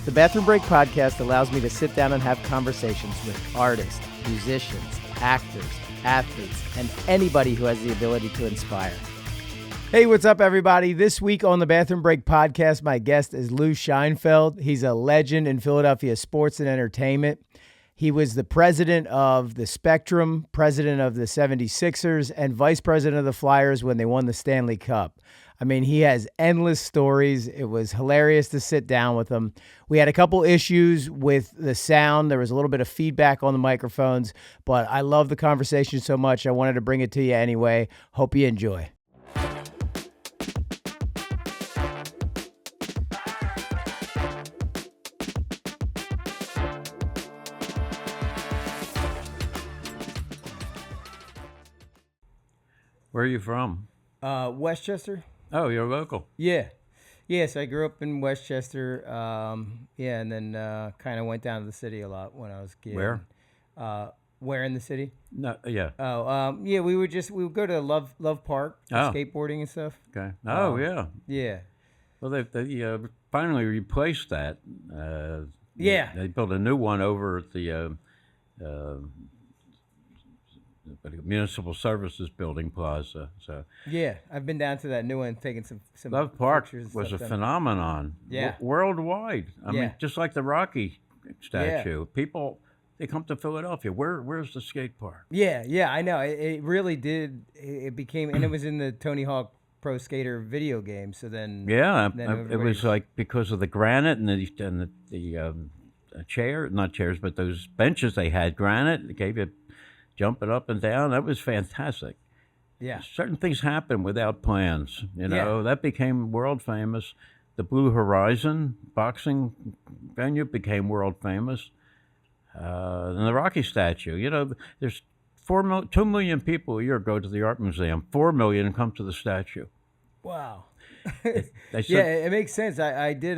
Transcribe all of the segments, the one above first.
The Bathroom Break podcast allows me to sit down and have conversations with artists, musicians, actors, athletes, and anybody who has the ability to inspire. Hey, what's up, everybody? This week on the Bathroom Break podcast, my guest is Lou Scheinfeld. He's a legend in Philadelphia sports and entertainment. He was the president of the Spectrum, president of the 76ers, and vice president of the Flyers when they won the Stanley Cup. I mean, he has endless stories. It was hilarious to sit down with him. We had a couple issues with the sound. There was a little bit of feedback on the microphones, but I love the conversation so much. I wanted to bring it to you anyway. Hope you enjoy. Where are you from? Westchester. Oh, you're local. Yeah. Yes, I grew up in Westchester. And then kind of went down to the city a lot when I was a kid. Where? Where in the city? No, yeah. Yeah, we would go to Love Park, for skateboarding and stuff. Okay. Oh, yeah. Yeah. Well, they finally replaced that. Yeah. They built a new one over at the Municipal Services Building Plaza. So yeah, I've been down to that new one, taking some Love Park pictures. Was a phenomenon. Yeah. Worldwide. I mean, just like the Rocky statue. Yeah. People, they come to Philadelphia. Where's the skate park? Yeah, I know. It really did. It became, and it was in the Tony Hawk Pro Skater video game. So then, it was like because of the granite and the not chairs, but those benches they had granite. They gave you jumping up and down. That was fantastic. Yeah. Certain things happen without plans. That became world famous. The Blue Horizon boxing venue became world famous. And the Rocky statue. There's 2 million people a year go to the art museum. 4 million come to the statue. Wow. It makes sense. I did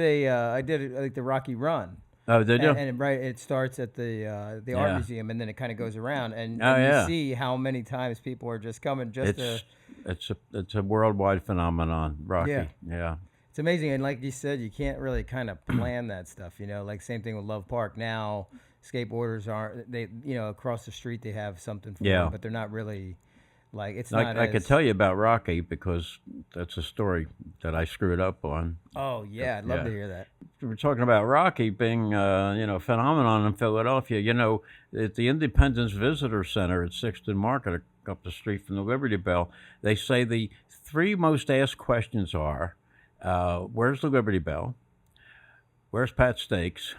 like the Rocky Run. Oh, did you? And it starts at the art museum, and then it kind of goes around, and you see how many times people are just coming It's a worldwide phenomenon, Rocky. Yeah. It's amazing, and like you said, you can't really kind of plan that stuff. Like same thing with Love Park. Now, skateboarders across the street they have something for them, but they're not really. Like it's not. I could tell you about Rocky because that's a story that I screwed up on. Oh yeah, I'd love to hear that. We're talking about Rocky being a phenomenon in Philadelphia. At the Independence Visitor Center at 6th and Market, up the street from the Liberty Bell, they say the 3 most asked questions are, "Where's the Liberty Bell? Where's Pat Steaks?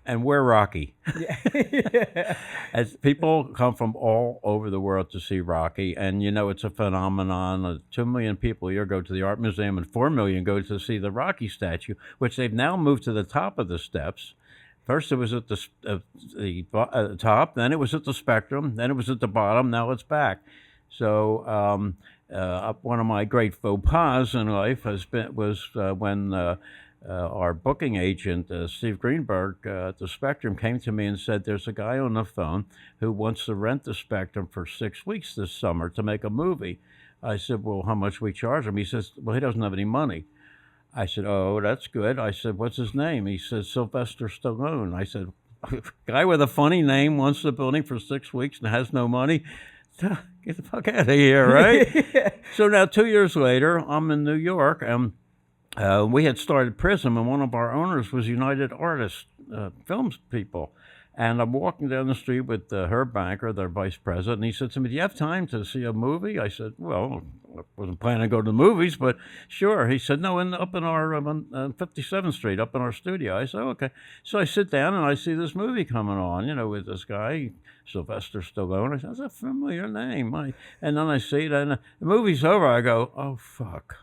And where Rocky?" Yeah. As people come from all over the world to see Rocky, and it's a phenomenon. 2 million people a year go to the art museum, and 4 million go to see the Rocky statue, which they've now moved to the top of the steps. First, it was at the top, then it was at the Spectrum, then it was at the bottom. Now it's back. So, one of my great faux pas in life was when. Our booking agent, Steve Greenberg, at the Spectrum came to me and said, "There's a guy on the phone who wants to rent the Spectrum for 6 weeks this summer to make a movie." I said, "Well, how much we charge him?" He says, "Well, he doesn't have any money." I said, "Oh, that's good." I said, "What's his name?" He says, "Sylvester Stallone." I said, "Guy with a funny name wants the building for 6 weeks and has no money? Get the fuck out of here," right? So now 2 years later, I'm in New York, and we had started Prism, and one of our owners was United Artists, films people. And I'm walking down the street with Herb Banker, their vice president, and he said to me, "Do you have time to see a movie?" I said, "Well, I wasn't planning to go to the movies, but sure." He said, "No, up in our, on 57th Street, up in our studio." I said, "Okay." So I sit down, and I see this movie coming on, with this guy, Sylvester Stallone. I said, "That's a familiar name." And then I see it, and the movie's over. I go, "Oh, fuck."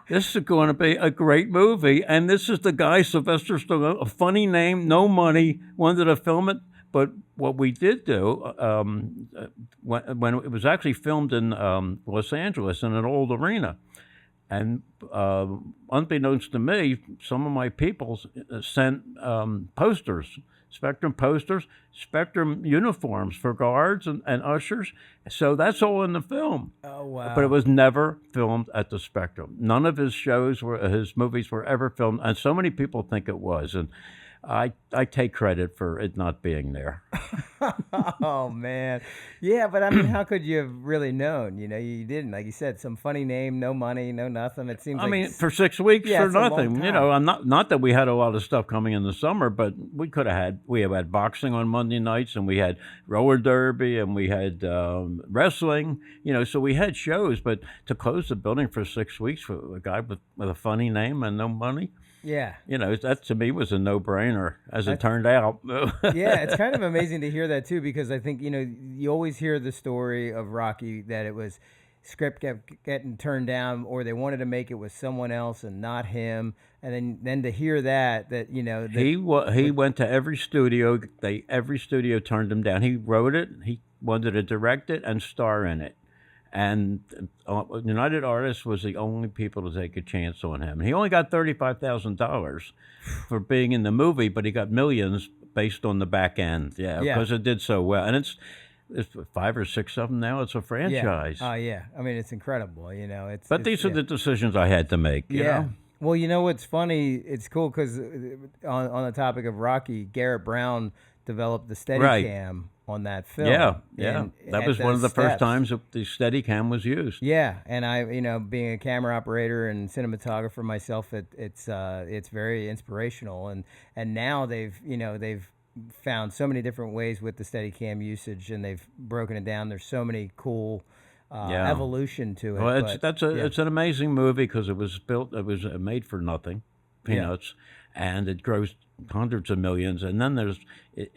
This is going to be a great movie, and this is the guy, Sylvester Stallone, a funny name, no money, wanted to film it. But what we did do, when it was actually filmed in Los Angeles in an old arena, and unbeknownst to me, some of my people sent posters Spectrum posters, Spectrum uniforms for guards and ushers. So that's all in the film. Oh wow! But it was never filmed at the Spectrum. None of his movies were ever filmed, and so many people think it was. And I take credit for it not being there. Oh man, yeah, but I mean, how could you have really known? You didn't. Like you said, some funny name, no money, no nothing. It seems. I mean, for 6 weeks yeah, for it's a long nothing. time. I'm not that we had a lot of stuff coming in the summer, but we have had boxing on Monday nights, and we had roller derby, and we had wrestling. So we had shows, but to close the building for 6 weeks for a guy with a funny name and no money. Yeah. That to me was a no-brainer, as it turned out. Yeah, it's kind of amazing to hear that too, because I think, you always hear the story of Rocky that it was script kept getting turned down, or they wanted to make it with someone else and not him. And then to hear that he went to every studio. Every studio turned him down. He wrote it. He wanted to direct it and star in it. And United Artists was the only people to take a chance on him. He only got $35,000 for being in the movie, but he got millions based on the back end. Yeah, because it did so well. And it's 5 or 6 of them now. It's a franchise. Yeah. Yeah. I mean, it's incredible. But these are the decisions I had to make. You know? Well, what's funny? It's cool because on the topic of Rocky, Garrett Brown developed the Steadicam on that film. Yeah. That was one of the first times that the Steadicam was used. Yeah, and I, being a camera operator and cinematographer myself, it's very inspirational. And now they've found so many different ways with the Steadicam usage, and they've broken it down. There's so many cool evolution to it. Well, it's an amazing movie because it was made for nothing, peanuts, and it grossed hundreds of millions. And then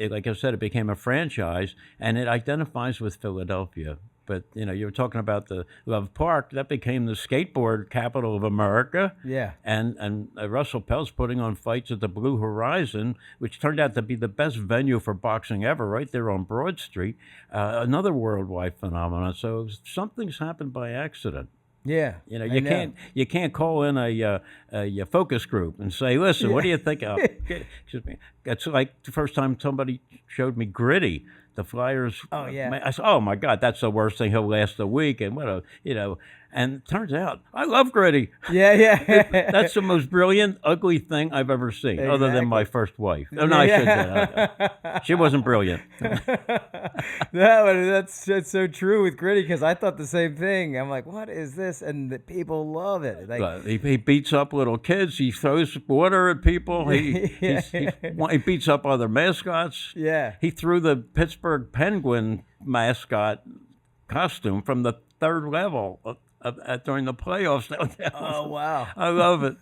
like I said, it became a franchise, and it identifies with Philadelphia. But you were talking about the Love Park. That became the skateboard capital of America. Yeah. And Russell Peltz putting on fights at the Blue Horizon, which turned out to be the best venue for boxing ever, right there on Broad Street. Another worldwide phenomenon. So something's happened by accident. Yeah, you can't call in a focus group and say, listen, what do you think? Excuse me. It's like the first time somebody showed me Gritty, the Flyers. Oh yeah. I said, oh my God, that's the worst thing. He'll last a week, and And it turns out I love Gritty. Yeah. That's the most brilliant, ugly thing I've ever seen, other than my first wife. Oh, no, I shouldn't. She wasn't brilliant. That's so true with Gritty, because I thought the same thing. I'm like, what is this? And the people love it. Like, he beats up little kids. He throws water at people. He beats up other mascots. Yeah. He threw the Pittsburgh Penguin mascot costume from the third level during the playoffs. Oh, wow. I love it.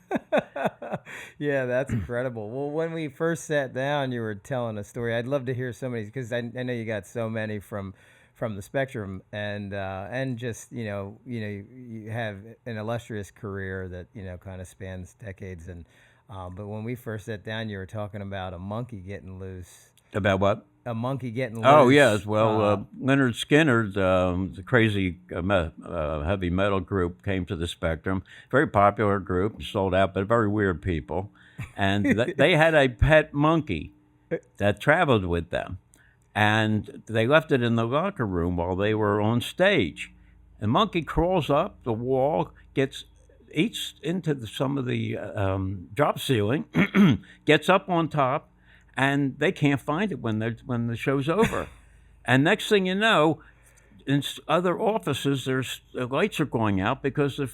Yeah, that's incredible. Well, when we first sat down, you were telling a story. I'd love to hear somebody's, because I know you got so many from the Spectrum, and just, you have an illustrious career that, kind of spans decades. And but when we first sat down, you were talking about a monkey getting loose. About what? A monkey getting loose. Oh, yes. Well, Leonard Skinner, the crazy heavy metal group, came to the Spectrum. Very popular group, sold out, but very weird people. And they had a pet monkey that traveled with them. And they left it in the locker room while they were on stage. The monkey crawls up the wall, eats into some of the drop ceiling, gets up on top, and they can't find it when the show's over. And next thing you know, in other offices, the lights are going out because the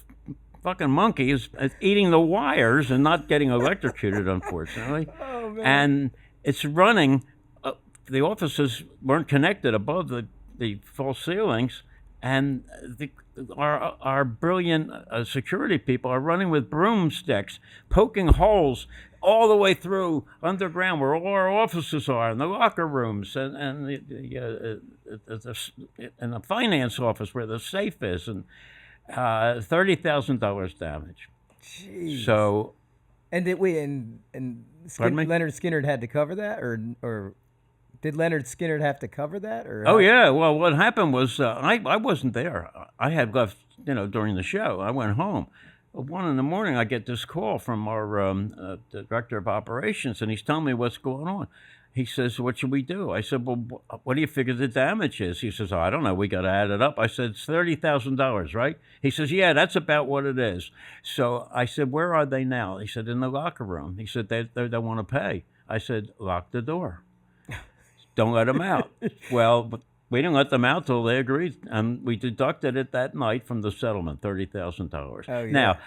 fucking monkey is eating the wires and not getting electrocuted, unfortunately. Oh, man. And it's running. The offices weren't connected above the false ceilings, and our brilliant security people are running with broomsticks, poking holes all the way through underground where all our offices are, and the locker rooms, and the finance office where the safe is, and $30,000 damage. Jeez. So, and Leonard Skinner had to cover that, or did Leonard Skinner have to cover that? Or oh yeah, well, what happened was I wasn't there. I had left, during the show. I went home. 1 in the morning, I get this call from our the director of operations, and he's telling me what's going on. He says, "What should we do?" I said, "Well, what do you figure the damage is?" He says, "Oh, I don't know. We got to add it up." I said, "It's $30,000, right?" He says, "Yeah, that's about what it is." So I said, "Where are they now?" He said, "In the locker room." He said, they don't want to pay." I said, "Lock the door. Don't let them out." Well, we didn't let them out till they agreed, and we deducted it that night from the settlement, $30,000. Oh, yeah. Now,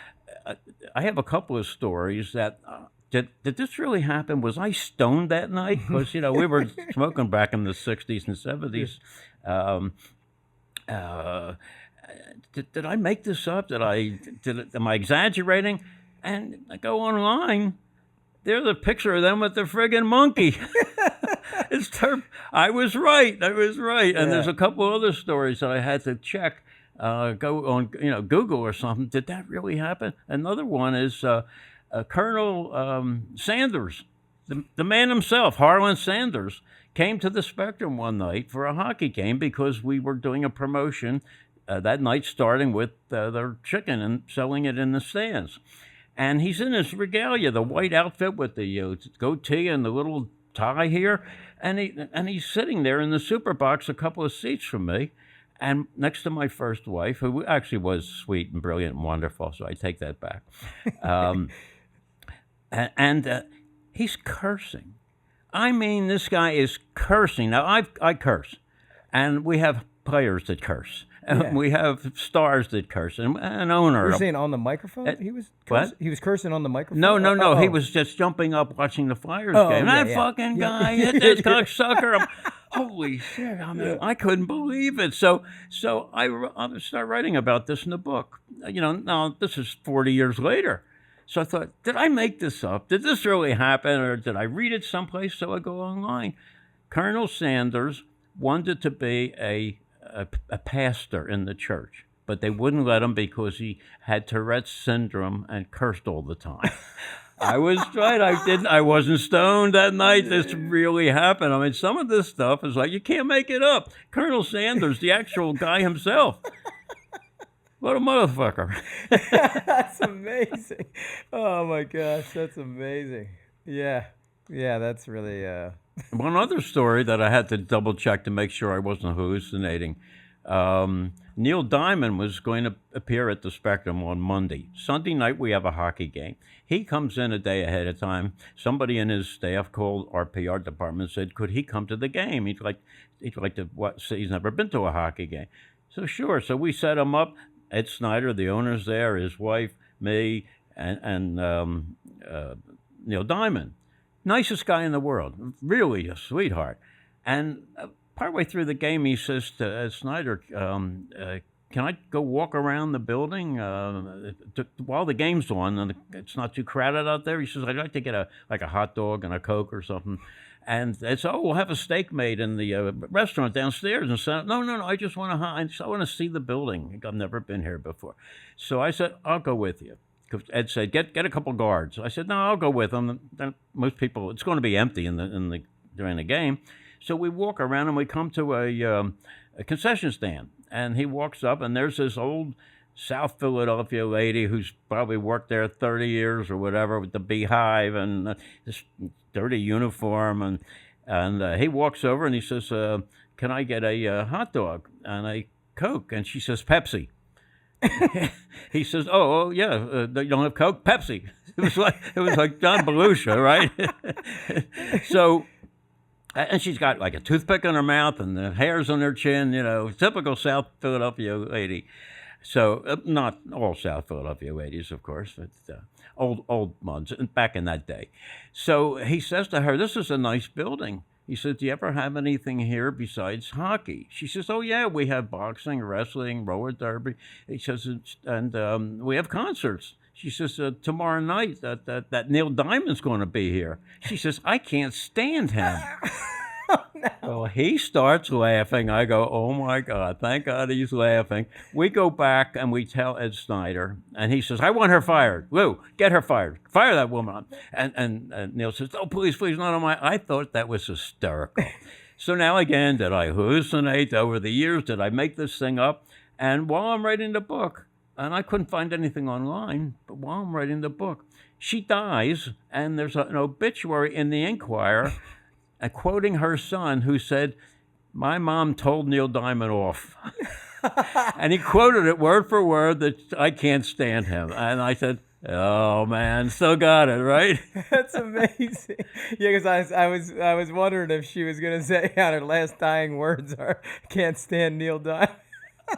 I have a couple of stories that. Did this really happen? Was I stoned that night? Because, we were smoking back in the 60s and 70s. Did I make this up? Am I exaggerating? And I go online. There's a picture of them with the friggin' monkey. I was right. And there's a couple other stories that I had to check. Go on, Google or something. Did that really happen? Another one is Colonel Sanders, the man himself, Harlan Sanders, came to the Spectrum one night for a hockey game because we were doing a promotion that night, starting with their chicken and selling it in the stands. And he's in his regalia, the white outfit with the goatee and the little tie here, and he's sitting there in the super box, a couple of seats from me. And next to my first wife, who actually was sweet and brilliant and wonderful, so I take that back. And he's cursing. I mean, this guy is cursing. Now, I curse, and we have players that curse. Yeah. We have stars that curse, and an owner. You're saying on the microphone? He was what? He was cursing on the microphone? No. Oh. He was just jumping up watching the Flyers game. Yeah, That fucking guy hit that cocksucker. Holy shit! I mean, I couldn't believe it. So I start writing about this in the book. Now this is 40 years later. So I thought, did I make this up? Did this really happen, or did I read it someplace? So I go online. Colonel Sanders wanted to be a pastor in the church, but they wouldn't let him because he had Tourette's syndrome and cursed all the time. I was right. I wasn't stoned that night. This really happened. I mean, some of this stuff is like, you can't make it up. Colonel Sanders, the actual guy himself. What a motherfucker. That's amazing. Oh, my gosh. That's amazing. Yeah, that's really... One other story that I had to double check to make sure I wasn't hallucinating. Neil Diamond was going to appear at the Spectrum on Monday. Sunday night, we have a hockey game. He comes in a day ahead of time. Somebody in his staff called our PR department, said, could he come to the game? He'd like to see. He's never been to a hockey game. So sure. So we set him up. Ed Snyder, the owner's there, his wife, me, and Neil Diamond. Nicest guy in the world, really a sweetheart. And partway through the game, he says to Ed Snyder, can I go walk around the building while the game's on and it's not too crowded out there? He says, I'd like to get a hot dog and a Coke or something. And it's, we'll have a steak made in the restaurant downstairs. And so, no, I just want to see the building. I've never been here before. So I said, I'll go with you. Ed said, get a couple guards. I said, no, I'll go with them. Most people, it's going to be empty during the game. So we walk around and we come to a concession stand. And he walks up and there's this old South Philadelphia lady who's probably worked there 30 years or whatever with the beehive and this dirty uniform. And he walks over and he says, can I get a hot dog and a Coke? And she says, Pepsi. He says, "Oh yeah, you don't have Coke, Pepsi." It was like John Belushi, right? So, and she's got like a toothpick in her mouth and the hairs on her chin, typical South Philadelphia lady. So, not all South Philadelphia ladies, of course, but old ones back in that day. So he says to her, "This is a nice building." He says, "Do you ever have anything here besides hockey?" She says, "Oh, yeah, we have boxing, wrestling, roller derby." He says, and we have concerts. She says, tomorrow night that Neil Diamond's going to be here. She says, "I can't stand him." Oh, no. Well, he starts laughing. I go, "Oh, my God, thank God he's laughing." We go back and we tell Ed Snyder, and he says, "I want her fired. Lou, get her fired. Fire that woman." And Neil says, "Oh, please, not on my..." I thought that was hysterical. So now again, did I hallucinate over the years? Did I make this thing up? And while I'm writing the book, and I couldn't find anything online. But while I'm writing the book, she dies, and there's an obituary in the Inquirer, quoting her son, who said, "My mom told Neil Diamond off." And he quoted it word for word that I can't stand him. And I said, "Oh man, still got it right." That's amazing. Yeah, because I was wondering if she was gonna say on her last dying words are "can't stand Neil Diamond."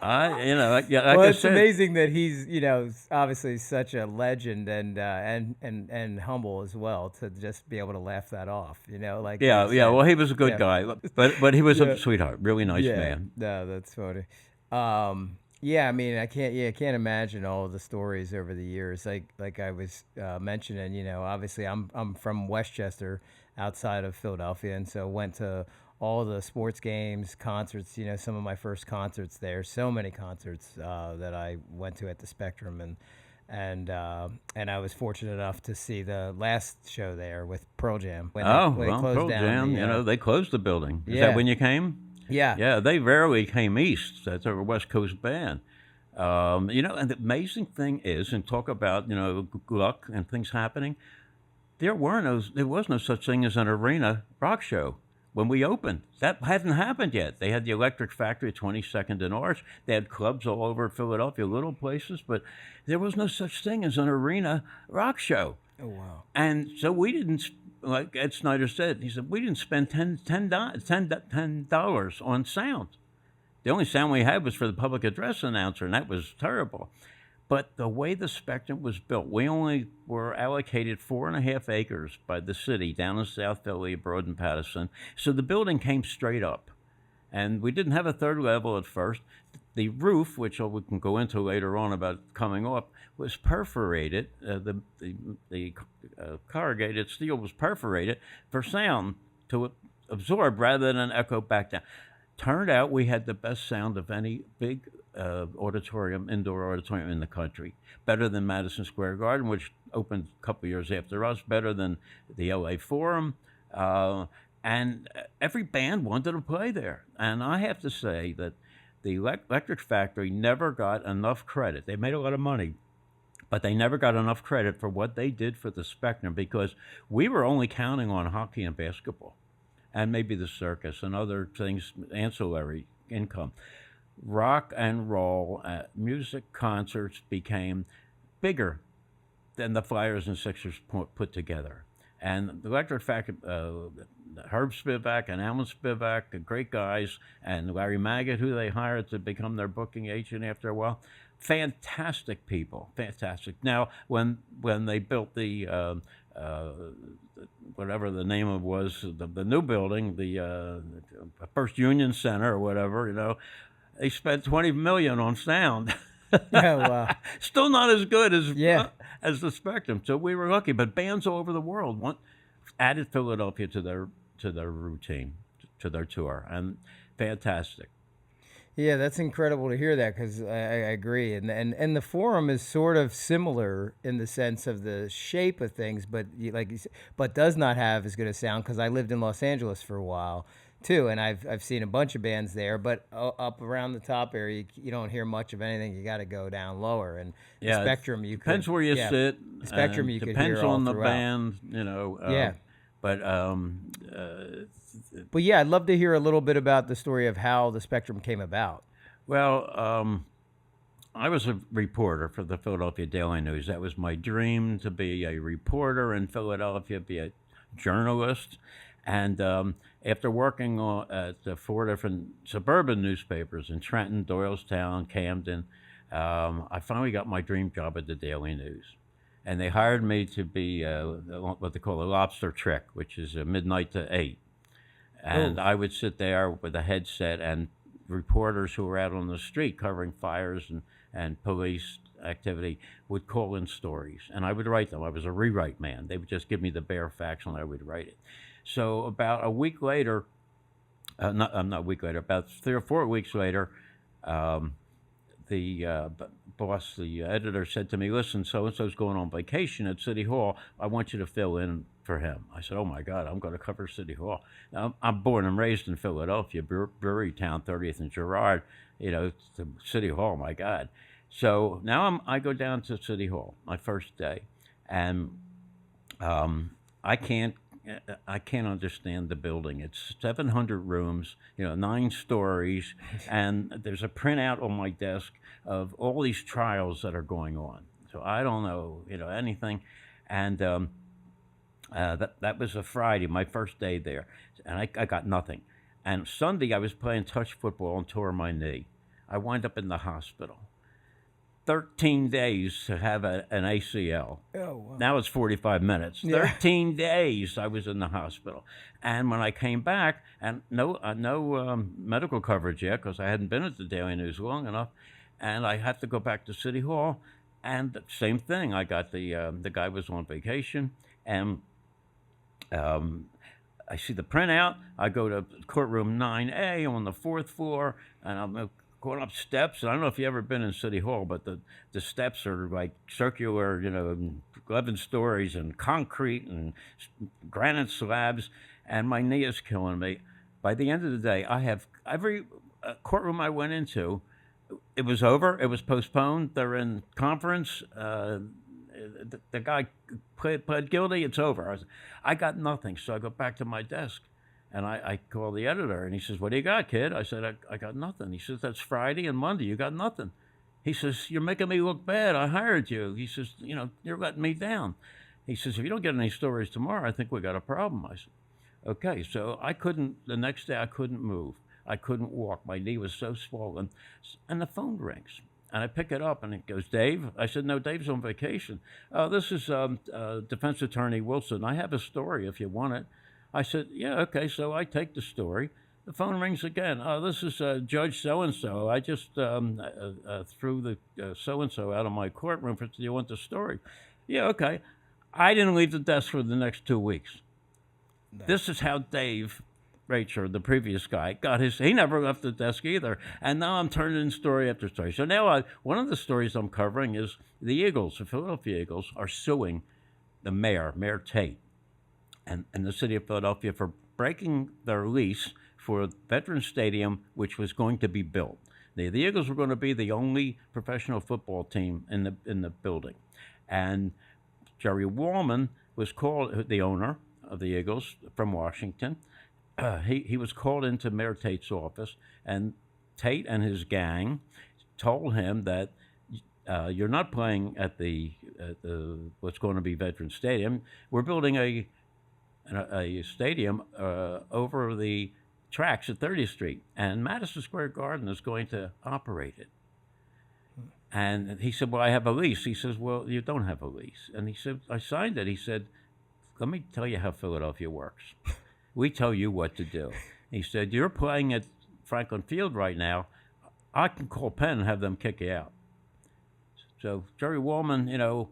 Yeah, like Well, I it's said, amazing that he's obviously such a legend and humble as well to just be able to laugh that off. Like yeah, you yeah. said. Well, he was a good Yeah. guy, but he was Yeah. a sweetheart, really nice Yeah, man. no, that's funny. Yeah, I mean, I can't imagine all the stories over the years. Like I was mentioning, obviously I'm from Westchester, outside of Philadelphia, and so went to all the sports games, concerts. Some of my first concerts there. So many concerts that I went to at the Spectrum, and I was fortunate enough to see the last show there with Pearl Jam Oh, when they well, closed Pearl down Jam, the. they closed the building. Is that Yeah, when you came? yeah. Yeah, they rarely came east. That's a West Coast band. And the amazing thing is, and talk about, luck and things happening, there was no such thing as an arena rock show when we opened. That hadn't happened yet. They had the Electric Factory at 22nd and Arch. They had clubs all over Philadelphia, little places, but there was no such thing as an arena rock show. Oh wow. And so we didn't, like Ed Snyder said, he said, we didn't spend $10 on sound. The only sound we had was for the public address announcer, and that was terrible. But the way the Spectrum was built, we only were allocated 4.5 acres by the city down in South Philly, Broad and Patterson. So the building came straight up. And we didn't have a third level at first. The roof, which we can go into later on about coming off, was perforated. The corrugated steel was perforated for sound to absorb rather than echo back down. Turned out we had the best sound of any big indoor auditorium in the country. Better than Madison Square Garden, which opened a couple years after us. Better than the LA Forum. And every band wanted to play there. And I have to say that the Electric Factory never got enough credit. They made a lot of money, but they never got enough credit for what they did for the Spectrum, because we were only counting on hockey and basketball and maybe the circus and other things, ancillary income. Rock and roll music concerts became bigger than the Flyers and Sixers put together. And the Electric Factory, Herb Spivak and Alan Spivak, great guys, and Larry Maggot, who they hired to become their booking agent after a while, fantastic people, fantastic. Now, when they built the whatever the name of was, the new building, the First Union Center or whatever, they spent $20 million on sound. Yeah, wow. Still not as good Yeah. as the Spectrum. So we were lucky. But bands all over the world added Philadelphia to their routine, to their tour, and fantastic. Yeah, that's incredible to hear that, because I agree, and the Forum is sort of similar in the sense of the shape of things, but like you said, but does not have as good a sound, because I lived in Los Angeles for a while too, and I've seen a bunch of bands there, but up around the top area you don't hear much of anything. You got to go down lower, and the Spectrum Depends where you sit. The Spectrum you could hear depends all on the throughout. band, Yeah. But But yeah, I'd love to hear a little bit about the story of how the Spectrum came about. well, I was a reporter for the Philadelphia Daily News. That was my dream, to be a reporter in Philadelphia, be a journalist. And after working at 4 different suburban newspapers in Trenton, Doylestown, Camden, I finally got my dream job at the Daily News. And they hired me to be what they call a lobster trick, which is midnight to 8. And I would sit there with a headset, and reporters who were out on the street covering fires and police activity would call in stories, and I would write them. I was a rewrite man. They would just give me the bare facts, and I would write it. So about a week later, not a week later, about 3 or 4 weeks later, the boss, the editor, said to me, "Listen, so-and-so's going on vacation at City Hall. I want you to fill in for him." I said, "Oh, my God, I'm going to cover City Hall." Now, I'm born and raised in Philadelphia, Brewery Town, 30th and Girard, to City Hall, my God. So now I go down to City Hall, my first day, and um, I can't I can't understand the building. It's 700 rooms, 9 stories, and there's a printout on my desk of all these trials that are going on. So I don't know, anything, and that was a Friday, my first day there, and I got nothing. And Sunday I was playing touch football and tore my knee. I wind up in the hospital. 13 days to have an ACL. Oh, wow. Now it's 45 minutes. Yeah. 13 days I was in the hospital. And when I came back, and no medical coverage yet because I hadn't been at the Daily News long enough, and I had to go back to City Hall, and the same thing. I got the guy was on vacation, and I see the printout. I go to courtroom 9A on the 4th floor, and I'm going up steps. And I don't know if you've ever been in City Hall, but the steps are like circular, 11 stories and concrete and granite slabs, and my knee is killing me. By the end of the day, I have every courtroom I went into, it was over. It was postponed. They're in conference. The guy pled guilty. It's over. I got nothing. So I go back to my desk, and I call the editor, and he says, "What do you got, kid?" I said, I got nothing. He says, "That's Friday and Monday. You got nothing." He says, "You're making me look bad. I hired you." He says, "You're letting me down." He says, "If you don't get any stories tomorrow, I think we got a problem." I said, "Okay." So the next day I couldn't move. I couldn't walk. My knee was so swollen. And the phone rings. And I pick it up, and it goes, "Dave?" I said, "No, Dave's on vacation." "This is defense attorney Wilson. I have a story if you want it." I said, "Yeah, okay." So I take the story. The phone rings again. "This is Judge so-and-so. I just threw the so-and-so out of my courtroom. Do you want the story?" "Yeah, okay." I didn't leave the desk for the next 2 weeks. Nice. This is how Dave Rachel, the previous guy, he never left the desk either. And now I'm turning in story after story. So now one of the stories I'm covering is the Eagles, the Philadelphia Eagles, are suing the Mayor Tate, and the city of Philadelphia for breaking their lease for Veterans Stadium, which was going to be built. The Eagles were going to be the only professional football team in the building. And Jerry Wallman was called, the owner of the Eagles from Washington. He was called into Mayor Tate's office, and Tate and his gang told him that you're not playing at the what's going to be Veterans Stadium. We're building a stadium over the tracks at 30th Street, and Madison Square Garden is going to operate it. And he said, "Well, I have a lease." He says, "Well, you don't have a lease." And he said, "I signed it." He said, "Let me tell you how Philadelphia works. We tell you what to do." He said, "You're playing at Franklin Field right now. I can call Penn and have them kick you out." So Jerry Wallman,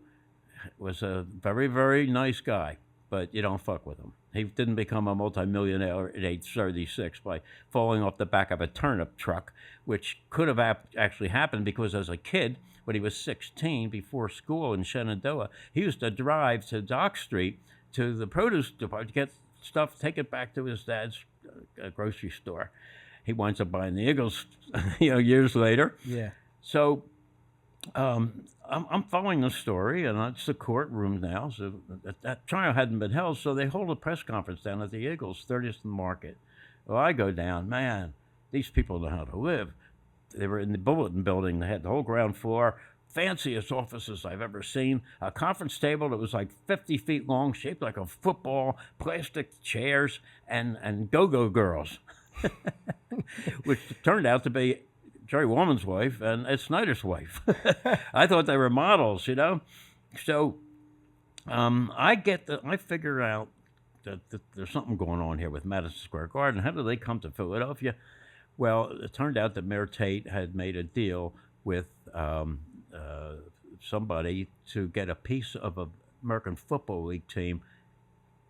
was a very, very nice guy, but you don't fuck with him. He didn't become a multimillionaire at age 36 by falling off the back of a turnip truck, which could have actually happened because as a kid, when he was 16, before school in Shenandoah, he used to drive to Dock Street to the produce department to get stuff, take it back to his dad's grocery store. He winds up buying the Eagles, years later. Yeah. So I'm following the story, and it's the courtroom now. So that trial hadn't been held, so they hold a press conference down at the Eagles, 30th and Market. Well, I go down, man, these people know how to live. They were in the Bulletin building. They had the whole ground floor, fanciest offices I've ever seen. A conference table that was like 50 feet long, shaped like a football, plastic chairs, and go-go girls, which turned out to be Jerry Wallman's wife and Ed Snyder's wife. I thought they were models, So I figure out that there's something going on here with Madison Square Garden. How did they come to Philadelphia? Well, it turned out that Mayor Tate had made a deal with somebody to get a piece of an American Football League team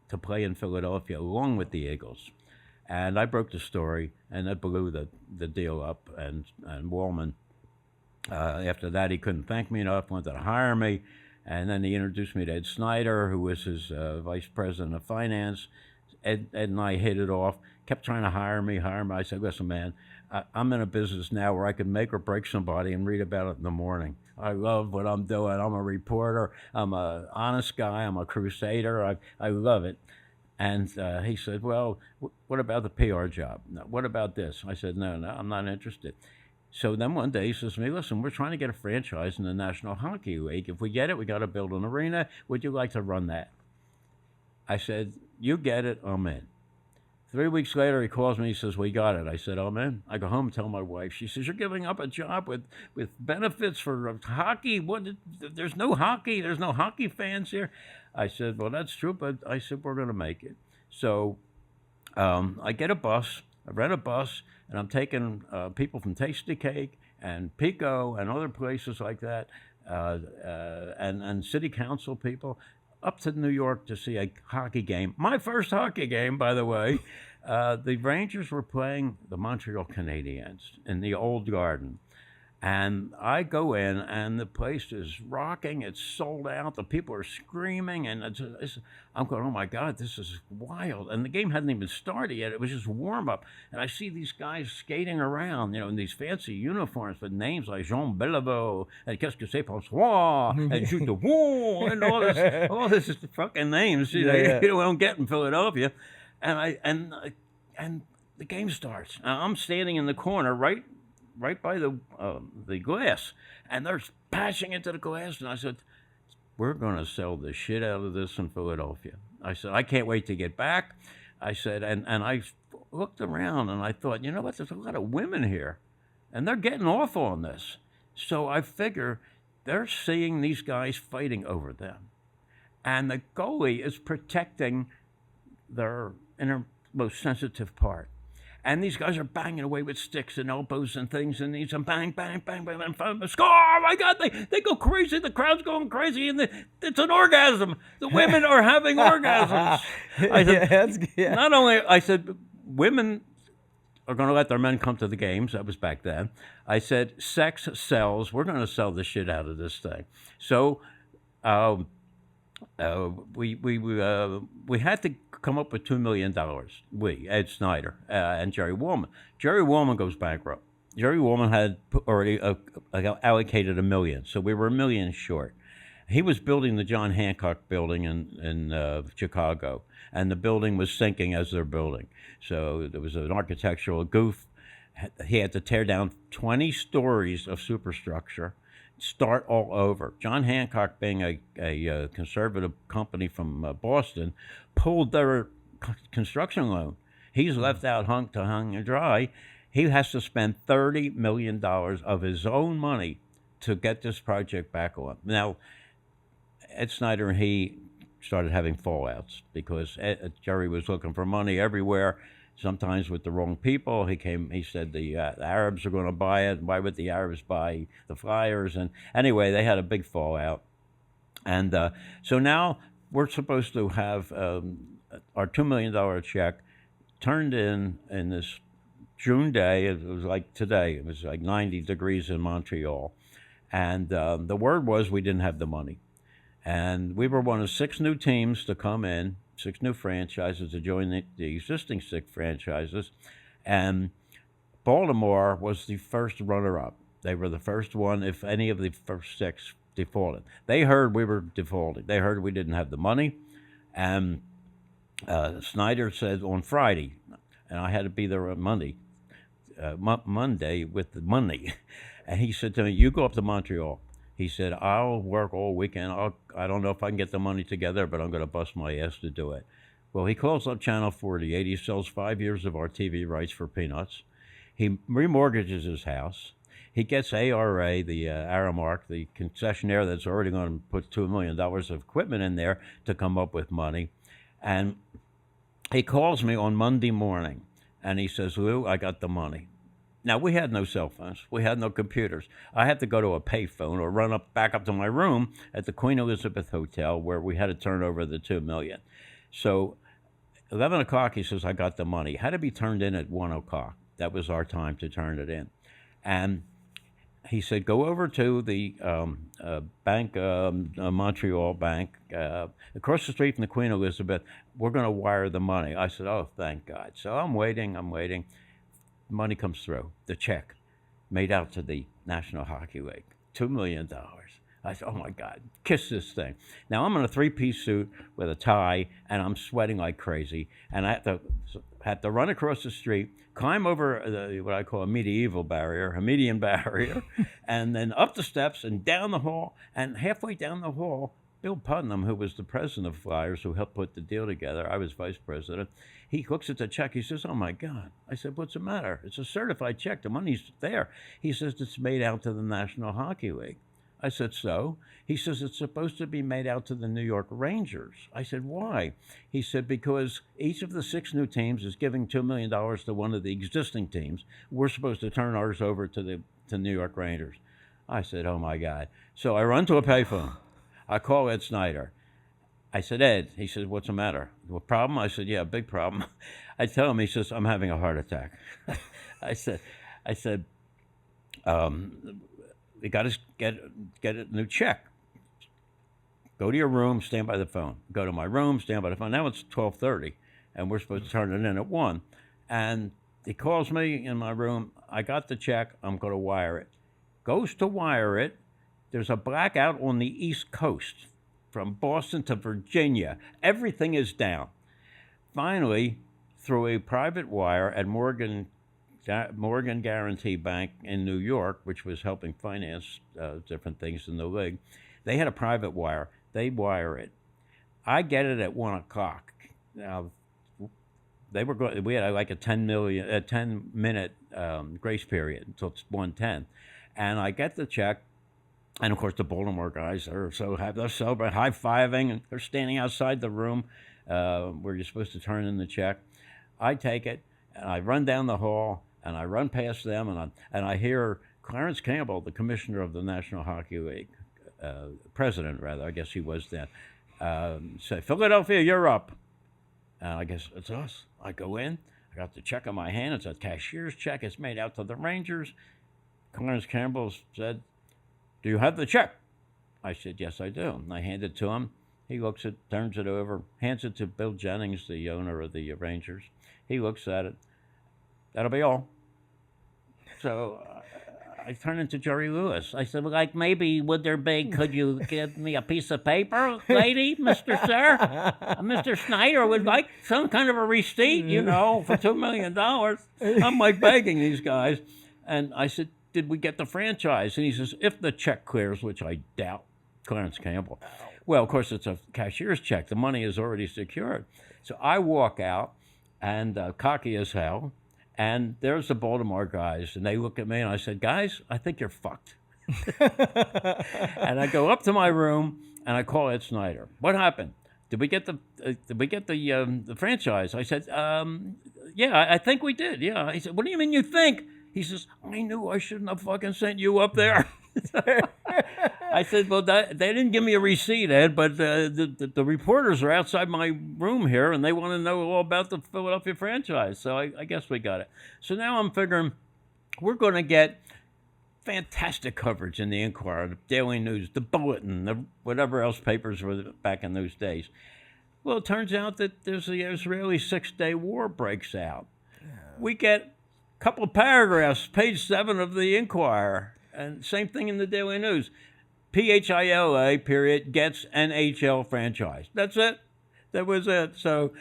to play in Philadelphia along with the Eagles. And I broke the story, and that blew the deal up. And Wallman, after that, he couldn't thank me enough, wanted to hire me. And then he introduced me to Ed Snyder, who was his vice president of finance. Ed and I hit it off. Kept trying to hire me. I said, listen, man, I'm in a business now where I can make or break somebody and read about it in the morning. I love what I'm doing. I'm a reporter. I'm a honest guy. I'm a crusader. I love it. And he said, well, what about the PR job? No, what about this? I said, no, I'm not interested. So then one day he says to me, listen, we're trying to get a franchise in the National Hockey League. If we get it, we got to build an arena. Would you like to run that? I said, you get it, I'm in. 3 weeks later, he calls me. He says, we got it. I said, I'm in. I go home and tell my wife. She says, you're giving up a job with benefits for hockey? There's no hockey. There's no hockey fans here. I said, well, that's true, but I said, we're going to make it. So I get a bus. I rent a bus, and I'm taking people from Tasty Cake and Pico and other places like that, and city council people, up to New York to see a hockey game. My first hockey game, by the way. The Rangers were playing the Montreal Canadiens in the old Garden. And I go in, and the place is rocking. It's sold out. The people are screaming, and I'm going, oh, my God, this is wild. And the game hadn't even started yet. It was just warm-up. And I see these guys skating around, in these fancy uniforms with names like Jean Beliveau, and Qu'est-ce que c'est François, and Jules de Wall, and all this fucking names you don't get in Philadelphia. And the game starts. Now, I'm standing in the corner right by the glass, and they're bashing into the glass. And I said, we're going to sell the shit out of this in Philadelphia. I said, I can't wait to get back. I said, and I looked around, and I thought, you know what, there's a lot of women here, and they're getting off on this. So I figure they're seeing these guys fighting over them. And the goalie is protecting their innermost sensitive part. And these guys are banging away with sticks and elbows and things, and these and bang, bang, bang, bang, and score! Oh my God, they go crazy. The crowd's going crazy, and it's an orgasm. The women are having orgasms. I said, not only I said women are going to let their men come to the games. That was back then. I said sex sells. We're going to sell the shit out of this thing. So we had to come up with $2 million. Ed Snyder and Jerry Woolman. Jerry Woolman goes bankrupt. Jerry Woolman had already allocated $1 million, so we were $1 million short. He was building the John Hancock building in Chicago, and the building was sinking as they're building. So there was an architectural goof. He had to tear down 20 stories of superstructure, start all over. John Hancock, being a conservative company from Boston, pulled their construction loan. He's left out hung and dry. He has to spend $30 million of his own money to get this project back on. Now, Ed Snyder and he started having fallouts because Jerry was looking for money everywhere, sometimes with the wrong people. He said the Arabs are going to buy it. Why would the Arabs buy the Flyers? And anyway, they had a big fallout. And so now we're supposed to have our $2 million check turned in this June day. It was like today. It was like 90 degrees in Montreal. And the word was we didn't have the money. And we were one of 6 new teams to come in, 6 new franchises to join the existing 6 franchises. And Baltimore was the first runner-up. They were the first one if any of the first 6 defaulted. They heard we were defaulting. They heard we didn't have the money. And Snyder said on Friday, and I had to be there on Monday with the money. And he said to me, you go up to Montreal. He said, I'll work all weekend. I don't know if I can get the money together, but I'm going to bust my ass to do it. Well, he calls up Channel 48. He sells 5 years of our TV rights for peanuts. He remortgages his house. He gets ARA, the Aramark, the concessionaire that's already going to put $2 million of equipment in there to come up with money. And he calls me on Monday morning, and he says, Lou, I got the money. Now, we had no cell phones. We had no computers. I had to go to a payphone or run back up to my room at the Queen Elizabeth Hotel where we had to turn over the $2 million. So 11 o'clock, he says, I got the money. It had to be turned in at 1 o'clock. That was our time to turn it in. And He said, go over to the bank, Montreal Bank, across the street from the Queen Elizabeth. We're going to wire the money. I said, oh, thank God. So I'm waiting. Money comes through, the check made out to the National Hockey League, $2 million. I said, oh my God, kiss this thing. Now I'm in a three-piece suit with a tie, and I'm sweating like crazy. And I had to run across the street, climb over what I call a median barrier, and then up the steps and down the hall. And halfway down the hall, Bill Putnam, who was the president of Flyers, who helped put the deal together, I was vice president, he looks at the check. He says, oh, my God. I said, what's the matter? It's a certified check. The money's there. He says, it's made out to the National Hockey League. I said, so? He says, it's supposed to be made out to the New York Rangers. I said, why? He said, because each of the 6 new teams is giving $2 million to one of the existing teams. We're supposed to turn ours over to New York Rangers. I said, oh, my God. So I run to a payphone. I call Ed Snyder. I said, Ed. He says, what's the matter? A problem? I said, yeah, big problem. I tell him, he says, I'm having a heart attack. I said, we got to get a new check. Go to your room, stand by the phone. Go to my room, stand by the phone. Now it's 12:30, and we're supposed to turn it in at 1. And he calls me in my room. I got the check. I'm going to wire it. Goes to wire it. There's a blackout on the East Coast from Boston to Virginia. Everything is down. Finally, through a private wire at Morgan Guarantee Bank in New York, which was helping finance different things in the league, they had a private wire. They wire it. I get it at 1 o'clock. Now, we had like a 10-minute grace period until 1:10, and I get the check. And of course, the Baltimore guys are so happy. They're celebrating, high-fiving, and they're standing outside the room where you're supposed to turn in the check. I take it, and I run down the hall, and I run past them, and I hear Clarence Campbell, the commissioner of the National Hockey League, president, rather, I guess he was then, say, Philadelphia, you're up. And I guess it's us. I go in. I got the check in my hand. It's a cashier's check. It's made out to the Rangers. Clarence Campbell said, do you have the check? I said, yes, I do. And I hand it to him. He looks at, turns it over, hands it to Bill Jennings, the owner of the Rangers. He looks at it. That'll be all. So I turned into Jerry Lewis. I said, like, maybe could you give me a piece of paper, lady, Mr. Sir? Mr. Snyder would like some kind of a receipt, for $2 million. I'm like begging these guys. And I said, did we get the franchise? And he says, if the check clears, which I doubt, Clarence Campbell. Well, of course, it's a cashier's check. The money is already secured. So I walk out, and cocky as hell, and there's the Baltimore guys, and they look at me, and I said, guys, I think you're fucked. And I go up to my room, and I call Ed Snyder. What happened? Did we get the franchise? I said, yeah, I think we did. Yeah. He said, what do you mean you think? He says, I knew I shouldn't have fucking sent you up there. I said, well, they didn't give me a receipt, Ed, but the reporters are outside my room here, and they want to know all about the Philadelphia franchise. So I guess we got it. So now I'm figuring we're going to get fantastic coverage in the Inquirer, the Daily News, the Bulletin, the whatever else papers were back in those days. Well, it turns out that there's the Israeli Six-Day War breaks out. Yeah. We get couple of paragraphs, page 7 of the Inquirer, and same thing in the Daily News. PHILA, period, gets NHL franchise. That's it. That was it. So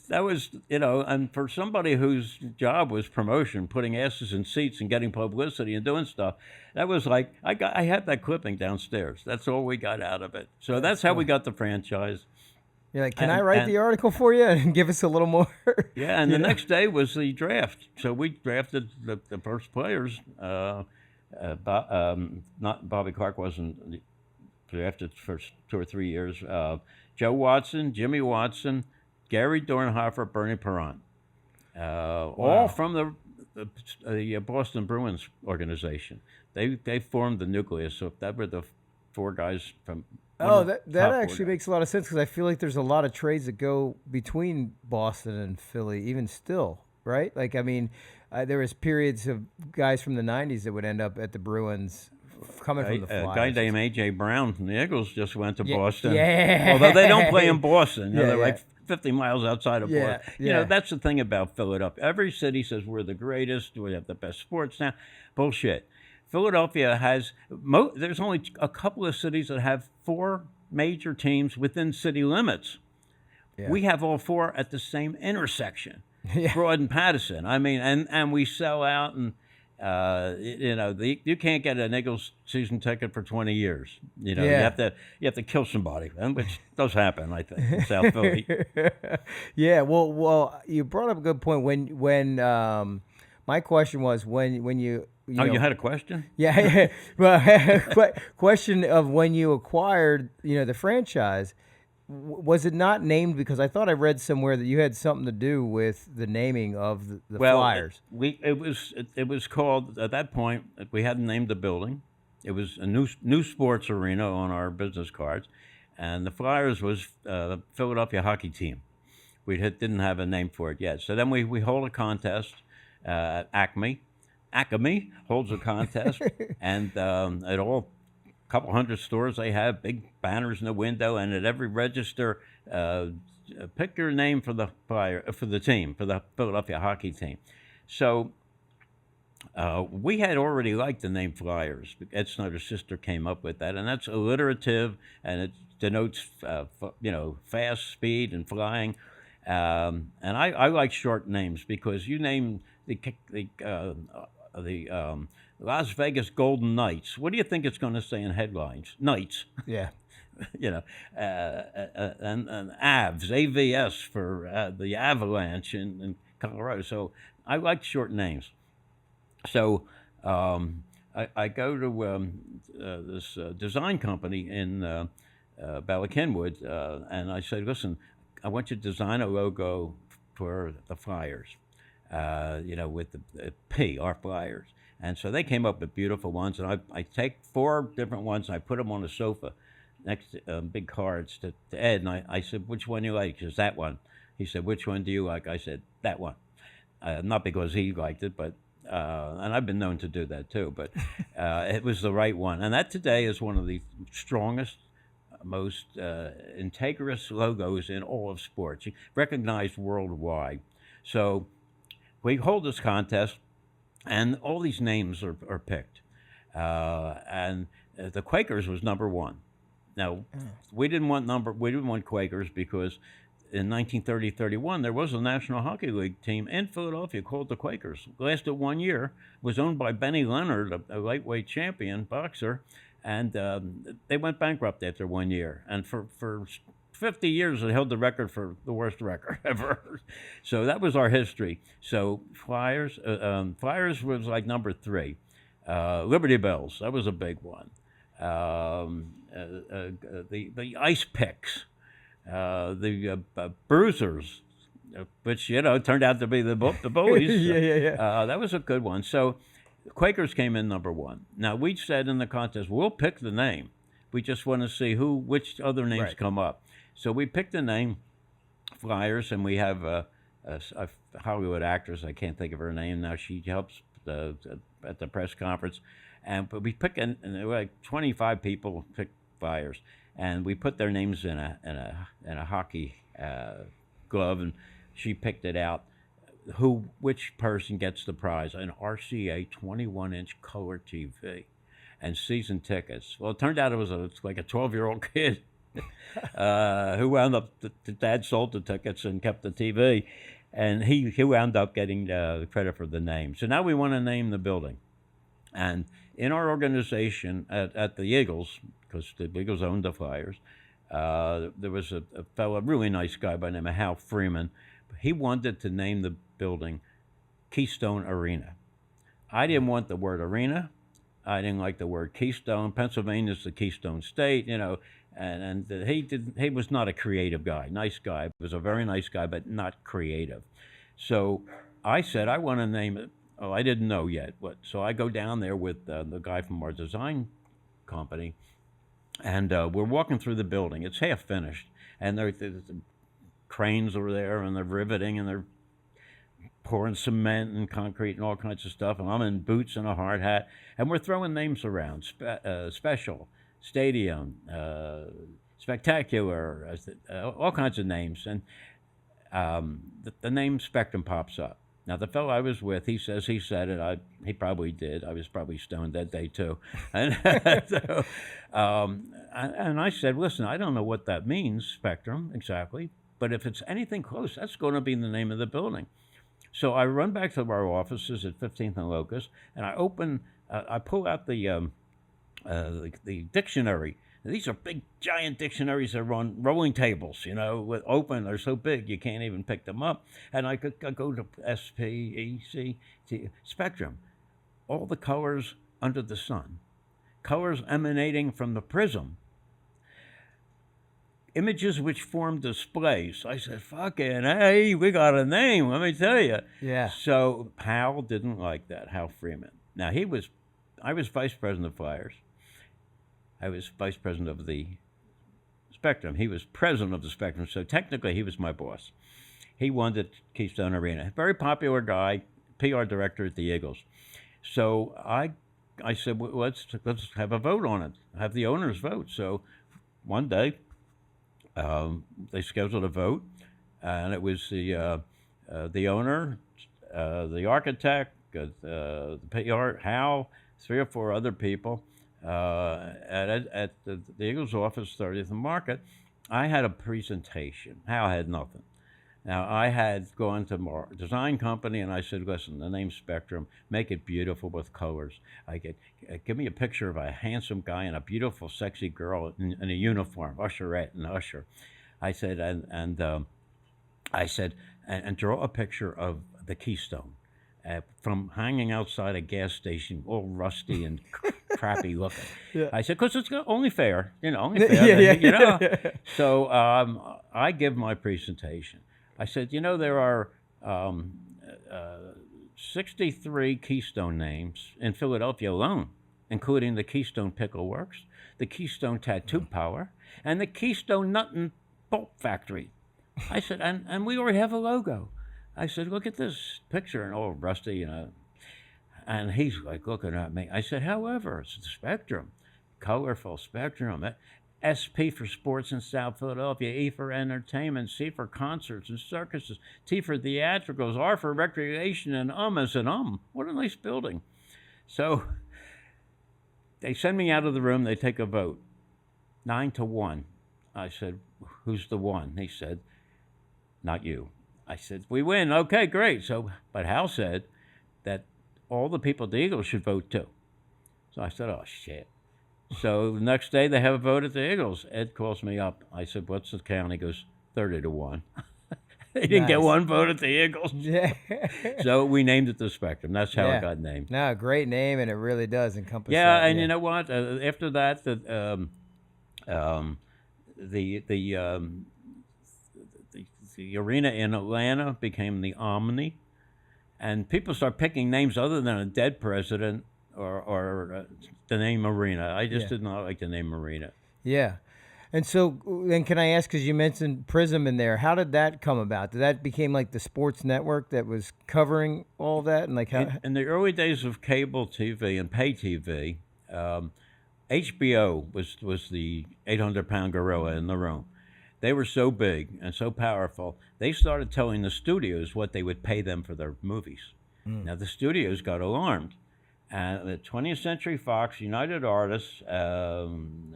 that was, and for somebody whose job was promotion, putting asses in seats and getting publicity and doing stuff, that was like, I had that clipping downstairs. That's all we got out of it. So that's how we got the franchise. You're like, can I write the article for you and give us a little more? Yeah, and the next day was the draft. So we drafted the first players. Not Bobby Clark wasn't drafted for 2 or 3 years. Joe Watson, Jimmy Watson, Gary Dornhofer, Bernie Perron. All from the Boston Bruins organization. They formed the nucleus. So that were the 4 guys from... that actually makes a lot of sense because I feel like there's a lot of trades that go between Boston and Philly, even still, right? Like, I mean, there was periods of guys from the 90s that would end up at the Bruins coming from the A Flyers. guy named A.J. Brown from the Eagles just went to Boston. Yeah. Although they don't play in Boston. Yeah, They're yeah. like 50 miles outside of Yeah, Boston. yeah. That's the thing about Philadelphia. Every city says we're the greatest, we have the best sports now. Bullshit. Philadelphia has, there's only a couple of cities that have 4 major teams within city limits. Yeah. We have all 4 at the same intersection, Yeah. Broad and Patterson. I mean, and we sell out, and you can't get an Eagles season ticket for 20 years. You Yeah. have to kill somebody, which does happen, I think, in South Philly. Yeah. Well, you brought up a good point. When my question was when you You had a question? Yeah. Well, question of when you acquired the franchise. Was it not named because I thought I read somewhere that you had something to do with the naming of the Flyers? It was called at that point. We hadn't named the building. It was a new sports arena on our business cards, and the Flyers was the Philadelphia hockey team. We didn't have a name for it yet. So then we hold a contest. Acme holds a contest, and at all. Couple hundred stores they have, big banners in the window, and at every register, pick your name for the team, for the Philadelphia hockey team. So we had already liked the name Flyers. Ed Snyder's sister came up with that, and that's alliterative, and it denotes fast, speed, and flying. And I like short names because you name the Las Vegas Golden Knights. What do you think it's going to say in headlines? Knights. Yeah. And Avs, AVS for the Avalanche in Colorado. So I like short names. So I go to this design company in Ballackinwood, and I said, listen, I want you to design a logo for the Flyers, with the P, our Flyers. And so they came up with beautiful ones, and I take 4 different ones, and I put them on a sofa next to big cards to Ed, and I said, which one do you like? He says, that one. He said, which one do you like? I said, that one. Not because he liked it, but and I've been known to do that too, but it was the right one. And that today is one of the strongest, most integrous logos in all of sports, recognized worldwide. So we hold this contest, and all these names are picked. And the Quakers was number 1. Now, we didn't want Quakers because in 1930-31, there was a National Hockey League team in Philadelphia called the Quakers. Lasted 1 year, was owned by Benny Leonard, a lightweight champion boxer, and they went bankrupt after 1 year. And for 50 years, they held the record for the worst record ever. So that was our history. So Flyers was like number 3. Liberty Bells, that was a big one. The Ice Picks, the Bruisers, which turned out to be the bullies. Yeah. That was a good one. So Quakers came in number 1. Now we said in the contest, we'll pick the name. We just want to see which other names come up. So we picked the name Flyers, and we have a Hollywood actress. I can't think of her name now. She helps at the press conference, but we picked and there were like 25 people picked Flyers, and we put their names in a hockey glove, and she picked it out. Which person gets the prize? An RCA 21-inch color TV and season tickets. Well, it turned out it was like a 12-year-old kid. Who wound up, the dad sold the tickets and kept the TV, and he wound up getting the credit for the name. So now we want to name the building. And in our organization at the Eagles, because the Eagles owned the Flyers, there was a fellow, really nice guy by the name of Hal Freeman. He wanted to name the building Keystone Arena. I didn't want the word arena. I didn't like the word Keystone. Pennsylvania's the Keystone State, and he was not a creative guy. Nice guy, was a very nice guy, but not creative. So I said, I want to name it. Oh, I didn't know yet. So I go down there with the guy from our design company, and we're walking through the building. It's half finished, and the cranes are there, and they're riveting, and they're pouring cement and concrete and all kinds of stuff, and I'm in boots and a hard hat, and we're throwing names around, special, stadium, spectacular, all kinds of names, and the name Spectrum pops up. Now, the fellow I was with, he says he said it. He probably did. I was probably stoned that day, too. And, so, and I said, listen, I don't know what that means, Spectrum, exactly. But if it's anything close, that's going to be the name of the building. So I run back to our offices at 15th and Locust, and I pull out the dictionary. These are big, giant dictionaries that are on rolling tables, with open. They're so big you can't even pick them up. And I go to SPECT, Spectrum, all the colors under the sun, colors emanating from the prism, images which form displays. I said, fucking hey, we got a name, let me tell you. Yeah. So Hal didn't like that, Hal Freeman. Now, I was vice president of Flyers. I was vice president of the Spectrum. He was president of the Spectrum, so technically he was my boss. He wanted Keystone Arena. Very popular guy, PR director at the Eagles. So I said, well, let's have a vote on it, have the owners vote. So one day they scheduled a vote, and it was the owner, the architect, the PR, Hal, 3 or 4 other people. At the Eagles office, 30th and Market, I had a presentation. Hal had nothing. Now, I had gone to design company, and I said, listen, the name's Spectrum, make it beautiful with colors. Give me a picture of a handsome guy and a beautiful, sexy girl in a uniform, usherette and usher. I said, and draw a picture of the Keystone. From hanging outside a gas station, all rusty and crappy looking. Yeah. I said, because it's only fair, only fair. Yeah. So I give my presentation. I said, there are 63 Keystone names in Philadelphia alone, including the Keystone Pickle Works, the Keystone Tattoo Parlor, and the Keystone Nut and Bolt Factory. I said, and we already have a logo. I said, look at this picture, and all rusty, and he's like looking at me. I said, however, it's the Spectrum, colorful Spectrum. SP for sports in South Philadelphia, E for entertainment, C for concerts and circuses, T for theatricals, R for recreation, and as an What a nice building. So they send me out of the room. They take a vote, 9-1. I said, who's the one? He said, not you. I said, we win. Okay, great. So, but Hal said that all the people at the Eagles should vote too. So I said, oh, shit. So the next day they have a vote at the Eagles. Ed calls me up. I said, what's the count? He goes, 30-1. They didn't get one vote at the Eagles. Yeah. So we named it the Spectrum. That's how it got named. No, great name, and it really does encompass that. And you know what? After that, the arena in Atlanta became the Omni, and people start picking names other than a dead president or the name Arena. I just did not like the name Arena. Yeah. And so then can I ask, because you mentioned Prism in there, how did that come about? Did that became like the sports network that was covering all that? And like how? In the early days of cable TV and pay TV, HBO was the 800-pound gorilla in the room. They were so big and so powerful, they started telling the studios what they would pay them for their movies. Now, the studios got alarmed. And the 20th Century Fox, United Artists, and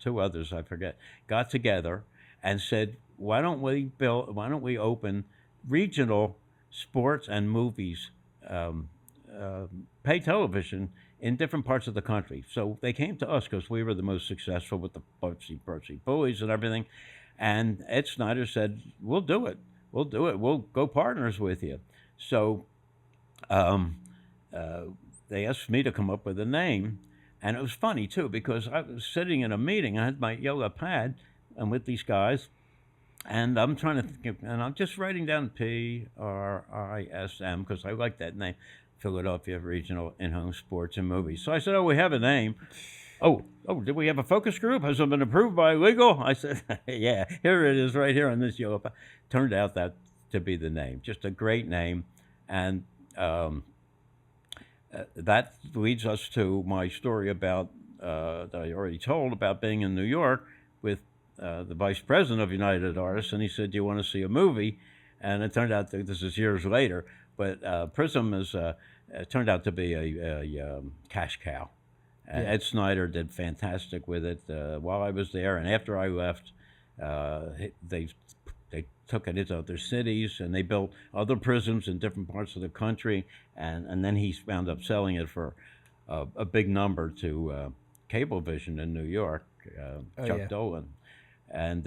2 others, I forget, got together and said, why don't we open regional sports and movies, pay television in different parts of the country. So they came to us because we were the most successful with the Bugsy Bullies and everything. And Ed Snyder said, we'll do it. We'll go partners with you. So they asked me to come up with a name. And it was funny, too, because I was sitting in a meeting. I had my yellow pad and with these guys. And I'm trying to think, and I'm just writing down PRISM because I like that name. Philadelphia Regional In-Home Sports and Movies. So I said, we have a name. Oh, did we have a focus group? Has it been approved by legal? I said, yeah, here it is right here on this yellow pad. Turned out that to be the name. Just a great name, and that leads us to my story about that I already told about being in New York with the vice president of United Artists, and he said, "Do you want to see a movie?" And it turned out that this is years later, but Prism is turned out to be a cash cow. Ed Snyder did fantastic with it while I was there, and after I left, they took it into other cities, and they built other prisms in different parts of the country, and then he wound up selling it for a big number to Cablevision in New York, Chuck Dolan, and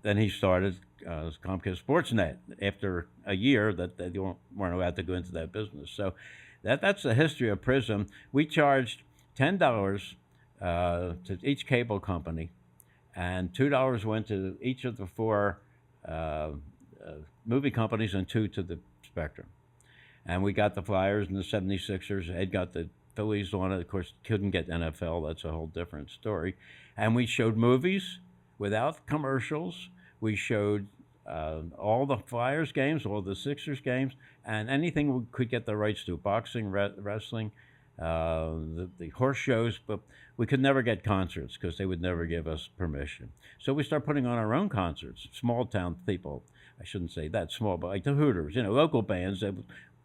then he started Comcast Sportsnet after a year that they weren't allowed to go into that business. So that's the history of Prism. We charged $10 to each cable company, and $2 went to each of the four movie companies and $2 to the Spectrum. And we got the Flyers and the 76ers. Ed got the Phillies on it. Of course, couldn't get NFL. That's a whole different story. And we showed movies without commercials. We showed all the Flyers games, all the Sixers games, and anything we could get the rights to, boxing, wrestling, the horse shows, but we could never get concerts because they would never give us permission. So we started putting on our own concerts, small town people. I shouldn't say that small, but like the Hooters, local bands that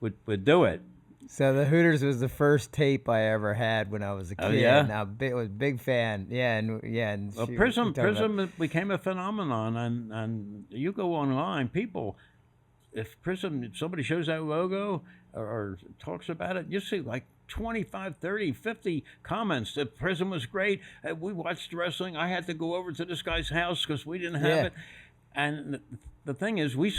would do it. So the Hooters was the first tape I ever had when I was a kid. Oh, yeah? Now, I was a big fan. And well, Prism became a phenomenon, and you go online, people, if somebody shows that logo or talks about it, you see like 25, 30, 50 comments that Prism was great. We watched wrestling. I had to go over to this guy's house because we didn't have it. And the thing is, we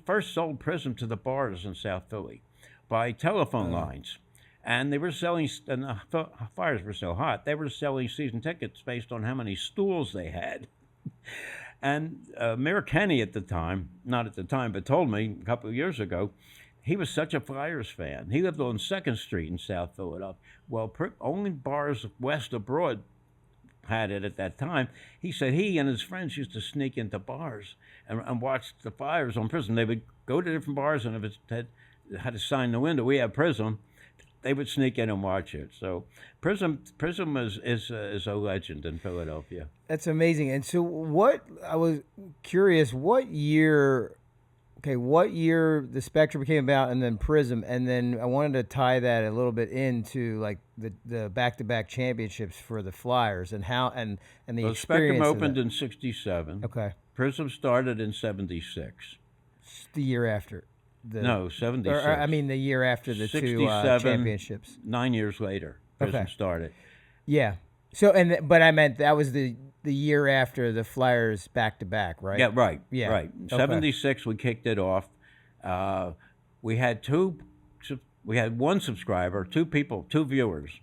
first sold Prism to the bars in South Philly by telephone lines. And they were selling, and the Flyers were so hot, they were selling season tickets based on how many stools they had. And Mayor Kenny at the time, not at the time, but told me a couple of years ago, he was such a Flyers fan. He lived on 2nd Street in South Philadelphia. Well, only bars west of Broad had it at that time. He said he and his friends used to sneak into bars and watch the Flyers on Prism. They would go to different bars, and if it had a sign in the window, "We have Prism," they would sneak in and watch it. So Prism is a legend in Philadelphia. That's amazing. And so I was curious, what year the Spectrum became about, and then Prism, and then I wanted to tie that a little bit into like the back-to-back championships for the Flyers and how and the experience. Spectrum opened in '67. Okay. Prism started in '76. The year after. 76. Or, I mean, the year after the two championships. 9 years later, Prism started. Yeah. So, but I meant that was the year after the Flyers back-to-back, right? Yeah, right. Yeah. Right. Okay. 76, we kicked it off. We had one subscriber, two viewers.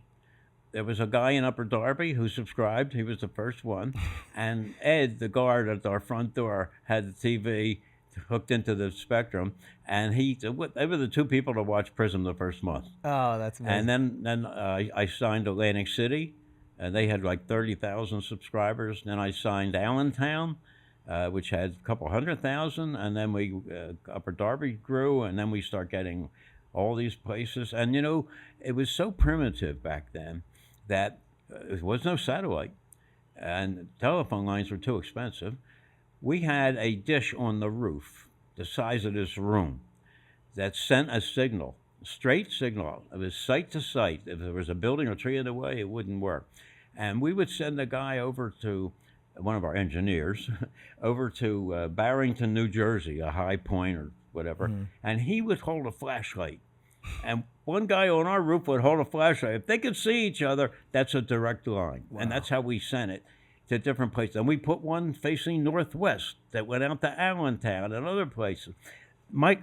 There was a guy in Upper Darby who subscribed. He was the first one. And Ed, the guard at our front door, had the TV hooked into the Spectrum, and they were the two people to watch Prism the first month. Oh, that's amazing. And then I signed Atlantic City, and they had like 30,000 subscribers. Then I signed Allentown, which had a couple 100,000, and then Upper Darby grew, and then we start getting all these places. And it was so primitive back then that there was no satellite, and telephone lines were too expensive. We had a dish on the roof, the size of this room, that sent a signal, straight signal. It was site to site. If there was a building or tree in the way, it wouldn't work. And we would send a guy over to, one of our engineers, over to Barrington, New Jersey, a High Point or whatever, and he would hold a flashlight. And one guy on our roof would hold a flashlight. If they could see each other, that's a direct line. Wow. And that's how we sent it to different places. And we put one facing northwest that went out to Allentown and other places.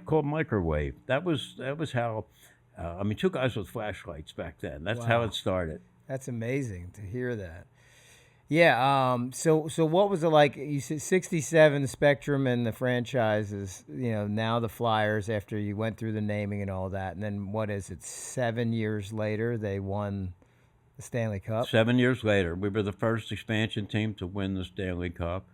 Called microwave. That was how. Two guys with flashlights back then. That's how it started. That's amazing to hear that. Yeah. So what was it like? You said '67, the Spectrum and the franchises. Now the Flyers. After you went through the naming and all that, and then what is it? 7 years later, they won the Stanley Cup. 7 years later, we were the first expansion team to win the Stanley Cup.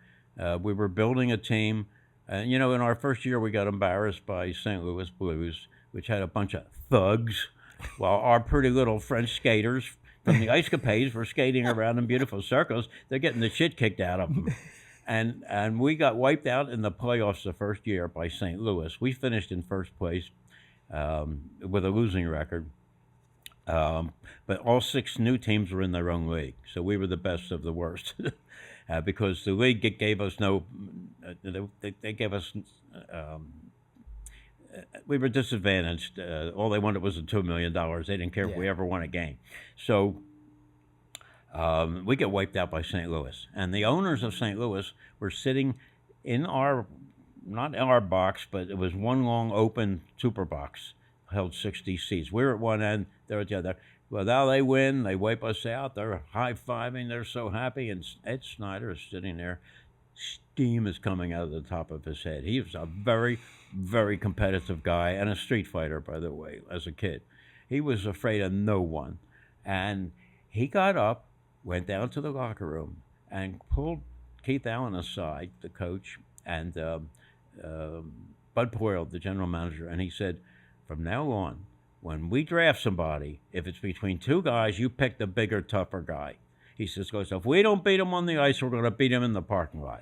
We were building a team And in our first year, we got embarrassed by St. Louis Blues, which had a bunch of thugs, while our pretty little French skaters from the Ice Capades were skating around in beautiful circles. They're getting the shit kicked out of them. And we got wiped out in the playoffs the first year by St. Louis. We finished in first place with a losing record. But all 6 new teams were in their own league, so we were the best of the worst. Because the league gave us they gave us, we were disadvantaged. All they wanted was the $2 million. They didn't care if we ever won a game. So we get wiped out by St. Louis. And the owners of St. Louis were sitting in not in our box, but it was one long open super box, held 60 seats. We were at one end, they're at the other. Well, now they win, they wipe us out, they're high-fiving, they're so happy, and Ed Snyder is sitting there. Steam is coming out of the top of his head. He was a very, very competitive guy and a street fighter, by the way, as a kid. He was afraid of no one. And he got up, went down to the locker room, and pulled Keith Allen aside, the coach, and Bud Poyle, the general manager, and he said, from now on, when we draft somebody, if it's between 2 guys, you pick the bigger, tougher guy. He says, if we don't beat him on the ice, we're going to beat him in the parking lot.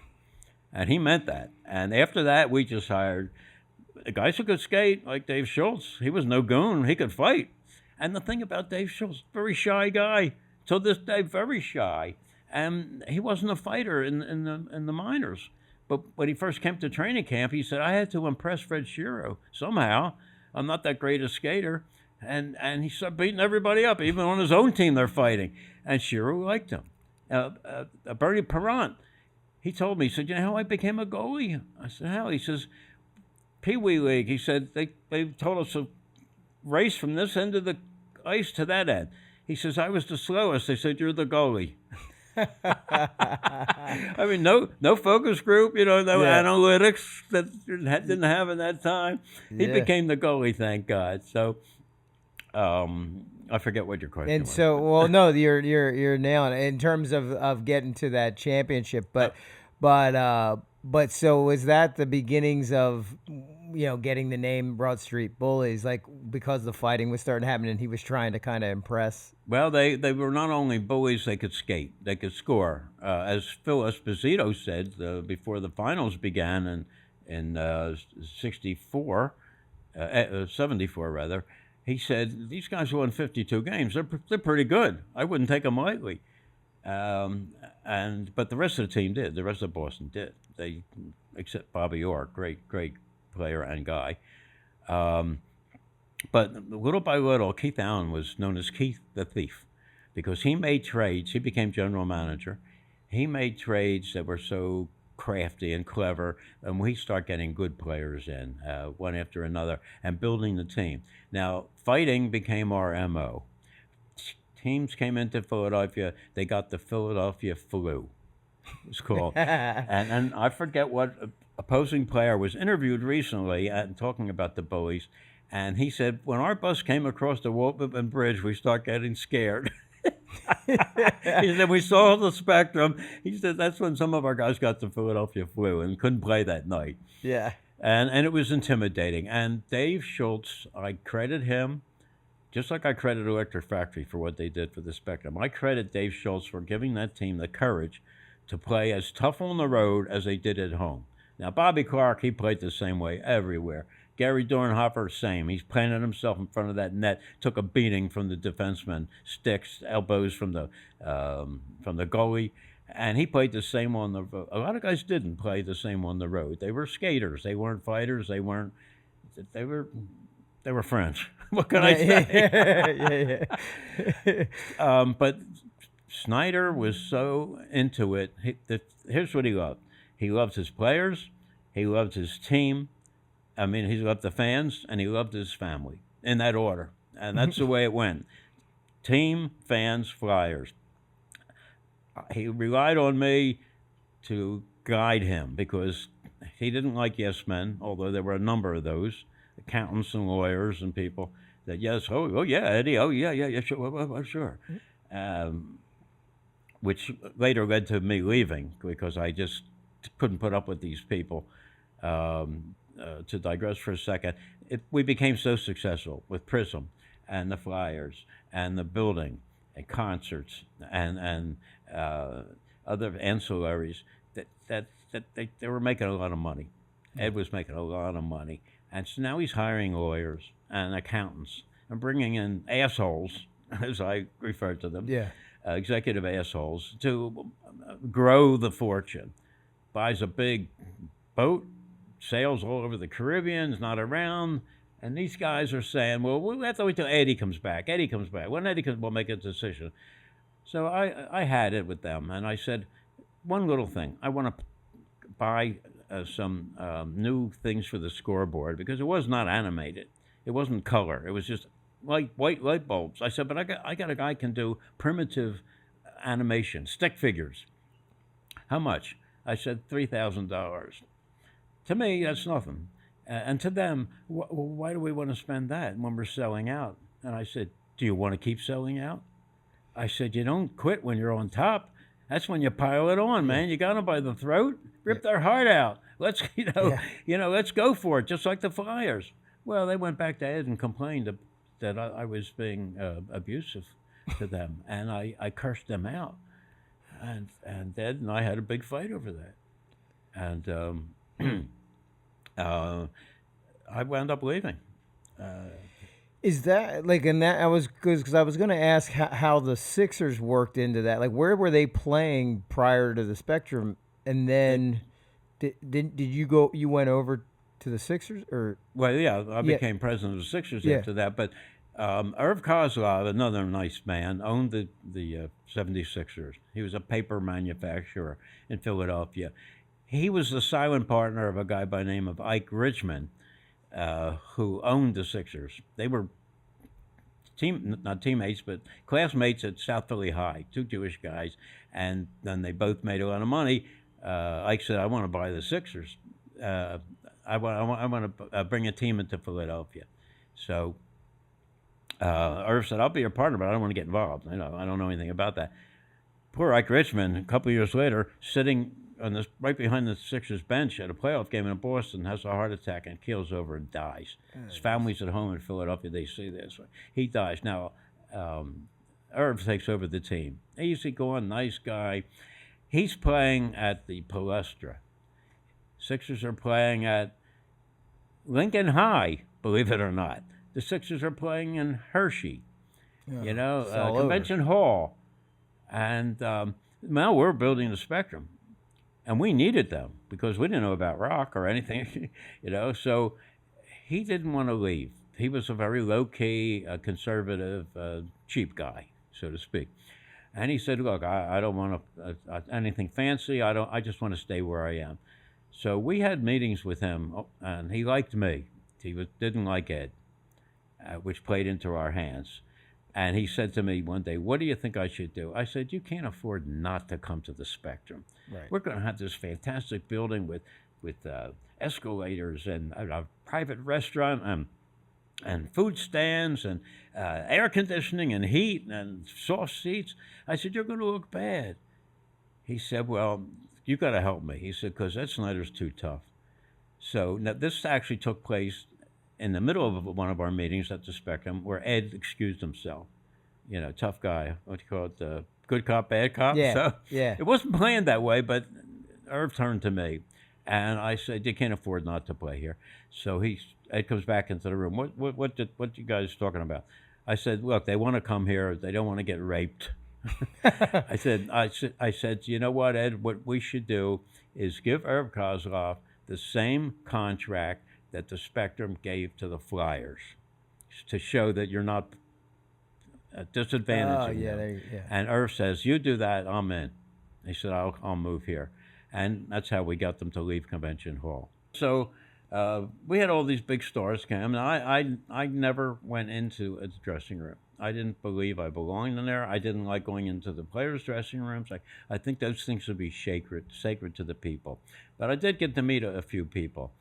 And he meant that. And after that, we just hired guys who could skate, like Dave Schultz. He was no goon. He could fight. And the thing about Dave Schultz, very shy guy. To this day, very shy. And he wasn't a fighter in the minors. But when he first came to training camp, he said, I had to impress Fred Shiro somehow. I'm not that great a skater. And he started beating everybody up. Even on his own team, they're fighting. And Shiro liked him. Bernie Perrant, he told me, he said, you know how I became a goalie? I said, how? He says, Pee Wee League. He said, they told us to race from this end of the ice to that end. He says, I was the slowest. They said, you're the goalie. I mean, no focus group, no analytics that didn't have in that time. He became the goalie, thank God. So, I forget what your question was. And so, well, no, you're nailing it in terms of getting to that championship. But so was that the beginnings of getting the name Broad Street Bullies? Like, because the fighting was starting to happen, and he was trying to kind of impress. Well, they were not only bullies; they could skate, they could score. As Phil Esposito said before the finals began in 74, 74 rather. He said, these guys won 52 games. They're pretty good. I wouldn't take them lightly. But the rest of the team did. The rest of Boston did. They, except Bobby Orr, great player and guy. But little by little, Keith Allen was known as Keith the Thief because he made trades. He became general manager. He made trades that were so crafty and clever, and we start getting good players in, one after another, and building the team. Now, fighting became our MO. Teams came into Philadelphia, they got the Philadelphia flu, it's called. and I forget what opposing player was interviewed recently talking about the bullies, and he said, when our bus came across the Waltman Bridge, we start getting scared. He said, we saw the spectrum. He said, that's when some of our guys got the Philadelphia flu and couldn't play that night. Yeah. And it was intimidating. And Dave Schultz, I credit him, just like I credit Electric Factory for what they did for the Spectrum. I credit Dave Schultz for giving that team the courage to play as tough on the road as they did at home. Now, Bobby Clark, he played the same way everywhere. Gary Dornhofer, same. He's planted himself in front of that net, took a beating from the defenseman, sticks, elbows from the goalie, and he played the same on the road. A lot of guys didn't play the same on the road. They were skaters. They weren't fighters. They were French. What can I say? Yeah. But Snyder was so into it. Here's what he loved. He loved his players. He loved his team. I mean, he loved the fans, and he loved his family, in that order. And that's the way it went. Team, fans, Flyers. He relied on me to guide him because he didn't like yes men, although there were a number of those, accountants and lawyers and people that, yes, oh yeah, Eddie, oh, yeah, sure. Which later led to me leaving because I just couldn't put up with these people. to digress for a second, we became so successful with Prism and the Flyers and the building and concerts and other ancillaries that they were making a lot of money. Ed was making a lot of money, and so now he's hiring lawyers and accountants and bringing in assholes, as I refer to them, Yeah. Executive assholes, to grow the fortune. Buys a big boat, sails all over the Caribbean, is not around, and these guys are saying, well, we have to wait till Eddie comes back. Eddie comes back. When Eddie comes, we'll make a decision. So I had it with them, and I said, one little thing. I want to buy some new things for the scoreboard because it was not animated. It wasn't color. It was just white light bulbs. I said, but I got a guy can do primitive animation, stick figures. How much? I said $3,000. To me, that's nothing. And to them, why do we want to spend that when we're selling out? And I said, do you want to keep selling out? I said, you don't quit when you're on top. That's when you pile it on, man. You got them by the throat, rip their heart out. Let's, let's go for it, just like the Flyers. Well, they went back to Ed and complained that I was being abusive to them, and I cursed them out. And Ed and I had a big fight over that. And I wound up leaving. Is that like, and that I was because I was going to ask how the Sixers worked into that. Like, where were they playing prior to the Spectrum, and then did you go? You went over to the Sixers, or? Well, yeah, I became president of the Sixers after that. But Irv Kozlov, another nice man, owned the 76ers. He was a paper manufacturer in Philadelphia. He was the silent partner of a guy by the name of Ike Richman, who owned the Sixers. They were not teammates, but classmates at South Philly High, two Jewish guys, and then they both made a lot of money. Ike said, I want to buy the Sixers. I want to bring a team into Philadelphia. So Irv said, I'll be your partner, but I don't want to get involved. I don't know anything about that. Poor Ike Richman, a couple of years later, sitting on this right behind the Sixers bench at a playoff game in Boston, has a heart attack and keels over and dies. His family's at home in Philadelphia. They see this. He dies. Now, Irv takes over the team. Easygoing, nice guy. He's playing at the Palestra. Sixers are playing at Lincoln High, believe it or not. The Sixers are playing in Hershey, Convention Hall. And now we're building the Spectrum. And we needed them because we didn't know about rock or anything, So he didn't want to leave. He was a very low-key, conservative, cheap guy, so to speak. And he said, look, I don't want anything fancy. I just want to stay where I am. So we had meetings with him, and he liked me. He didn't like Ed, which played into our hands. And he said to me one day, what do you think I should do? I said, you can't afford not to come to the Spectrum. Right. We're going to have this fantastic building with escalators and a private restaurant and food stands and air conditioning and heat and soft seats. I said, you're going to look bad. He said, well, you got to help me. He said, because Ed Snyder's too tough. So now this actually took place in the middle of one of our meetings at the Spectrum, where Ed excused himself. Tough guy. What do you call it? Good cop, bad cop. Yeah. So yeah. It wasn't planned that way, but Irv turned to me, and I said, "You can't afford not to play here." So Ed comes back into the room. What you guys talking about? I said, "Look, they want to come here. They don't want to get raped." I said, you know what, Ed? What we should do is give Irv Kozlov the same contract that the Spectrum gave to the Flyers, to show that you're not disadvantaging them. And Irv says, you do that, I'm in. He said, I'll move here. And that's how we got them to leave Convention Hall. So we had all these big stars come, and I never went into a dressing room. I didn't believe I belonged in there. I didn't like going into the players' dressing rooms. I think those things should be sacred to the people. But I did get to meet a few people.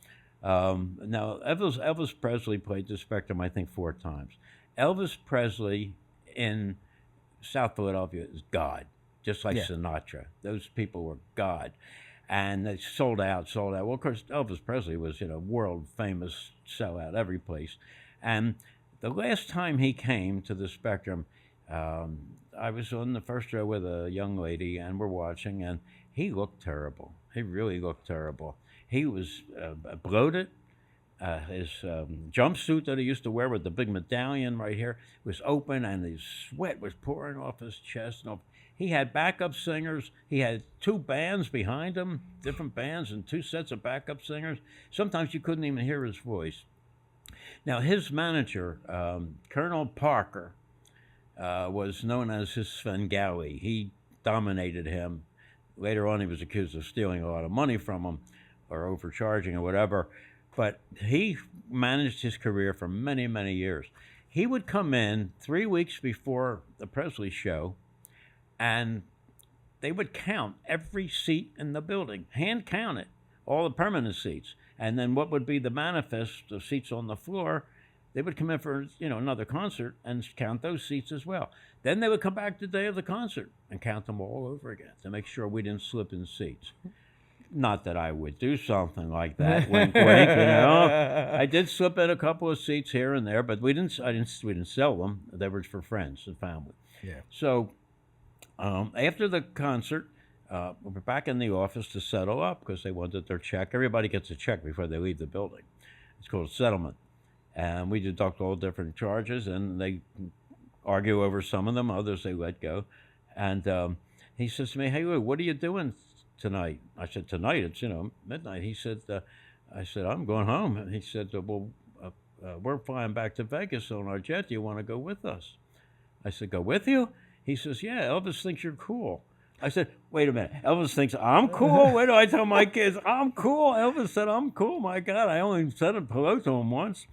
Now, Elvis Presley played the Spectrum, I think, 4 times. Elvis Presley in South Philadelphia is God, just like Sinatra. Those people were God. and they sold out, sold out. Well, of course, Elvis Presley was, world famous, sellout every place. And the last time he came to the Spectrum, I was on the first row with a young lady, and we're watching, and he looked terrible. He really looked terrible. He was bloated. His jumpsuit that he used to wear with the big medallion right here was open, and his sweat was pouring off his chest. He had backup singers. He had two bands behind him, different bands, and two sets of backup singers. Sometimes you couldn't even hear his voice. Now, his manager, Colonel Parker, was known as his Svengali. He dominated him. Later on, he was accused of stealing a lot of money from him or overcharging or whatever. But he managed his career for many, many years. He would come in 3 weeks before the Presley show, and they would count every seat in the building, hand count it, all the permanent seats. And then what would be the manifest of seats on the floor, they would come in for another concert and count those seats as well. Then they would come back the day of the concert and count them all over again to make sure we didn't slip in seats. Not that I would do something like that, wink, wink. I did slip in a couple of seats here and there, but we didn't sell them. They were for friends and family. Yeah. So after the concert, we're back in the office to settle up because they wanted their check. Everybody gets a check before they leave the building. It's called settlement, and we deduct all different charges, and they argue over some of them. Others they let go, and he says to me, "Hey, Lou, what are you doing tonight?" I said, "Tonight, it's midnight." He said, "I said I'm going home." And he said, "Well, we're flying back to Vegas on our jet. Do you want to go with us?" I said, "Go with you?" He says, "Yeah, Elvis thinks you're cool." I said, "Wait a minute, Elvis thinks I'm cool? Wait do I tell my kids I'm cool? Elvis said I'm cool. My God, I only said hello to him once."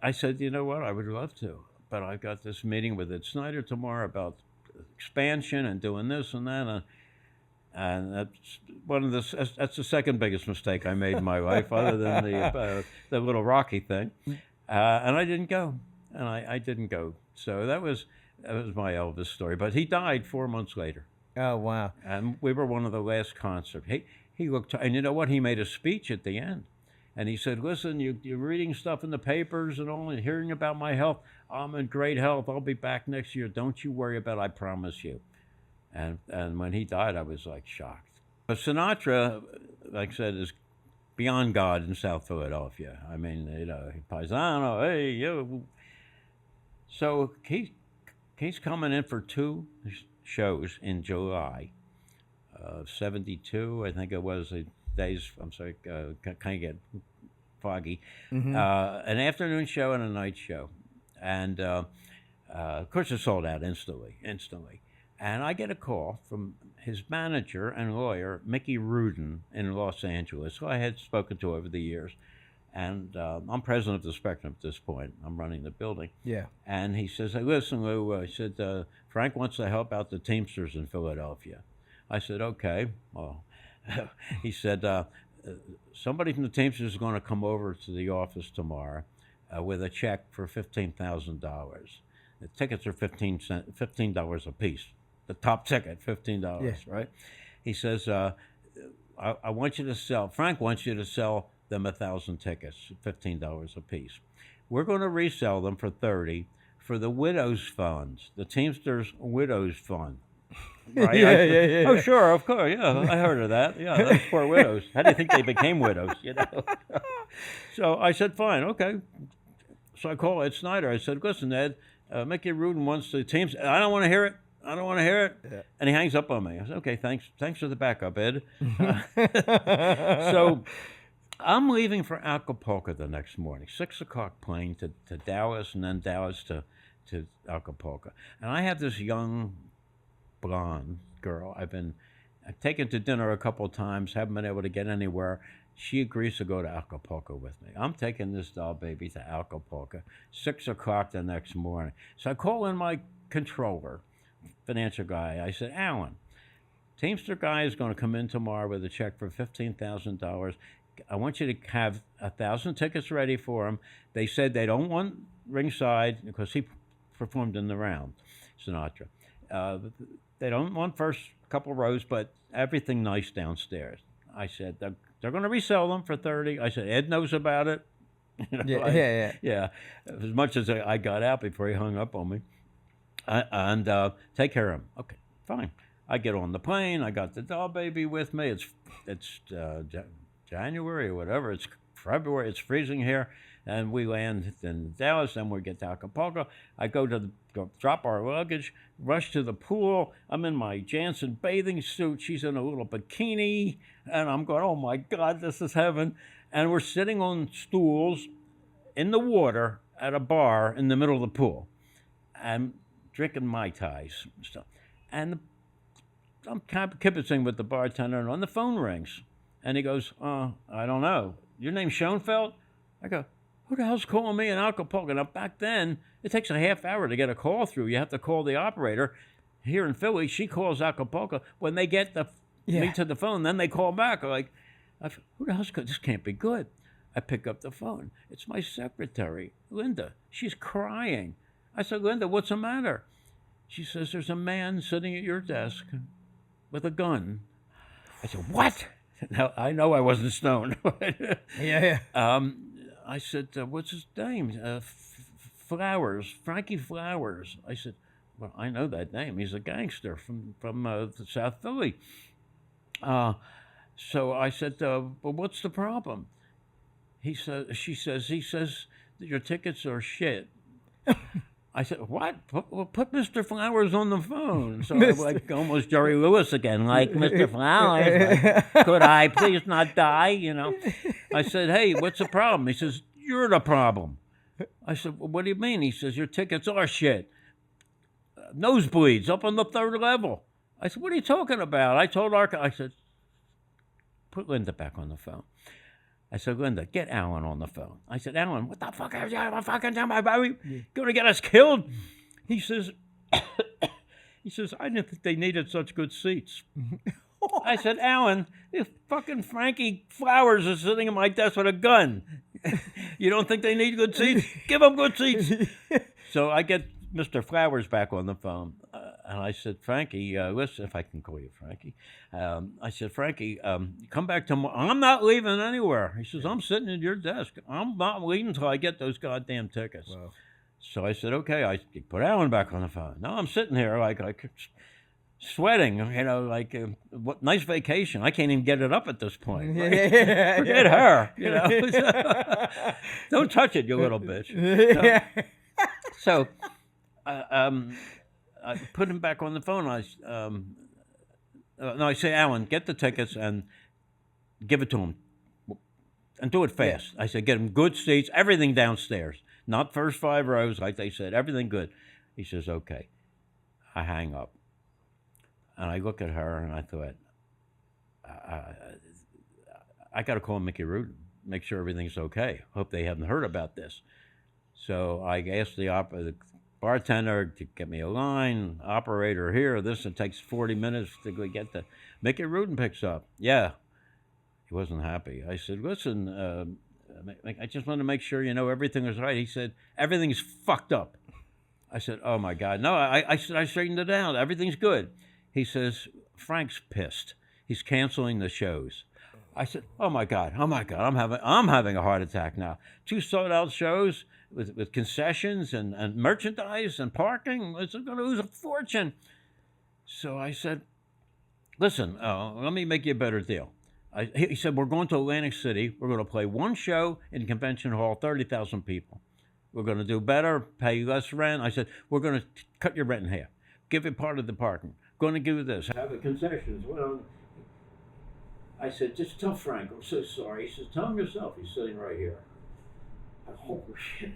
I said, "You know what? I would love to, but I've got this meeting with Ed Snyder tomorrow about expansion and doing this and that." And that's the second biggest mistake I made in my life, other than the little Rocky thing. And I didn't go, and I didn't go. So that was my Elvis story. But he died 4 months later. Oh, wow. And we were one of the last concerts. He looked, and you know what? He made a speech at the end. And he said, "Listen, you're reading stuff in the papers and all and hearing about my health. I'm in great health. I'll be back next year. Don't you worry about it. I promise you." And when he died, I was like shocked. But Sinatra, like I said, is beyond God in South Philadelphia. I mean, paisano, hey, you. So he's coming in for 2 shows in July of '72. I think it was the days. I'm sorry, kind of get foggy. Mm-hmm. An afternoon show and a night show, and of course it sold out instantly. And I get a call from his manager and lawyer, Mickey Rudin, in Los Angeles, who I had spoken to over the years. And I'm president of the Spectrum at this point. I'm running the building. Yeah. And he says, "Hey, listen, Lou," I said, "Frank wants to help out the Teamsters in Philadelphia." I said, "Okay." Well, he said, "Somebody from the Teamsters is going to come over to the office tomorrow with a check for $15,000. The tickets are $15 a piece. The top ticket, $15, yeah. Right?" He says, I want you to sell, Frank wants you to sell them 1,000 tickets, $15 a piece. We're going to resell them for $30 for the Widows Fund, the Teamsters Widows Fund." Right? Yeah. Oh, sure, of course, yeah, I heard of that. Yeah, those poor widows. How do you think they became widows, So I said, "Fine, okay." So I called Ed Snyder. I said, "Listen, Ed, Mickey Rudin wants the teams. I don't want to hear it. Yeah. And he hangs up on me. I said, "Okay, thanks for the backup, Ed." So I'm leaving for Acapulco the next morning, 6:00 plane to Dallas, and then Dallas to Acapulco. And I have this young blonde girl I've taken to dinner a couple of times, haven't been able to get anywhere. She agrees to go to Acapulco with me. I'm taking this doll baby to Acapulco, 6:00 the next morning. So I call in my controller, financial guy. I said, "Alan, Teamster guy is going to come in tomorrow with a check for $15,000. I want you to have 1,000 tickets ready for him. They said they don't want ringside because he performed in the round, Sinatra. They don't want first couple rows, but everything nice downstairs." I said, they're going to resell them for 30. I said, Ed knows about it. Yeah. As much as I got out before he hung up on me. And take care of him. Okay, fine. I get on the plane. I got the doll baby with me. It's January or whatever. It's February. It's freezing here. And we land in Dallas. Then we get to Acapulco. I go drop our luggage, rush to the pool. I'm in my Jansen bathing suit. She's in a little bikini. And I'm going, oh, my God, this is heaven. And we're sitting on stools in the water at a bar in the middle of the pool. And drinking Mai Tais and stuff. And I'm kibitzing with the bartender, and on the phone rings. And he goes, I don't know. Your name's Scheinfeld? I go, who the hell's calling me in Acapulco? Now, back then, it takes a half hour to get a call through. You have to call the operator. Here in Philly, she calls Acapulco. When they get me to the phone, then they call back. I'm like, who the hell's this can't be good. I pick up the phone. It's my secretary, Linda. She's crying. I said, Linda, what's the matter? She says, there's a man sitting at your desk with a gun. I said, what? Now, I know I wasn't stoned. I said, what's his name? Flowers, Frankie Flowers. I said, well, I know that name. He's a gangster from South Philly. So I said, well, what's the problem? He says, your tickets are shit. I said, what? Put Mr. Flowers on the phone. So I like almost Jerry Lewis again, like, Mr. Flowers, like, could I please not die, I said, hey, what's the problem? He says, you're the problem. I said, well, what do you mean? He says, your tickets are shit. Nosebleeds up on the 3rd level. I said, what are you talking about? I told I said, put Linda back on the phone. I said, Linda, get Alan on the phone. I said, Alan, what the fuck are you fucking talking about? Are you going to get us killed? He says, I didn't think they needed such good seats. I said, Alan, this fucking Frankie Flowers is sitting at my desk with a gun. You don't think they need good seats? Give them good seats. So I get Mr. Flowers back on the phone. And I said, Frankie, listen, if I can call you Frankie. I said, Frankie, come back tomorrow. I'm not leaving anywhere. He says, I'm sitting at your desk. I'm not leaving until I get those goddamn tickets. Wow. So I said, okay. I put Alan back on the phone. Now I'm sitting here like sweating, like what nice vacation. I can't even get it up at this point. Right? Forget her, Don't touch it, you little bitch. So I put him back on the phone. I say, Alan, get the tickets and give it to him. And do it fast. Yeah. I said, get him good seats, everything downstairs. Not first 5 rows, like they said, everything good. He says, okay. I hang up. And I look at her and I thought, I got to call Mickey Rudin, make sure everything's okay. Hope they haven't heard about this. So I asked the bartender to get me a line, operator here, this. It takes 40 minutes to get the... Mickey Rudin picks up. Yeah. He wasn't happy. I said, listen, I just want to make sure everything is right. He said, everything's fucked up. I said, oh, my God. No, I said, I straightened it out. Everything's good. He says, Frank's pissed. He's canceling the shows. I said, oh, my God. I'm having a heart attack now. 2 sold-out shows with concessions and merchandise and parking. It's going to lose a fortune. So I said, listen, let me make you a better deal. He said, we're going to Atlantic City. We're going to play 1 show in Convention Hall, 30,000 people. We're going to do better, pay less rent. I said, we're going to cut your rent in half. Give you part of the parking. Going to give this. Have the concessions. Well, I said, just tell Frank, I'm so sorry. He says, tell him yourself. He's sitting right here. Oh, shit.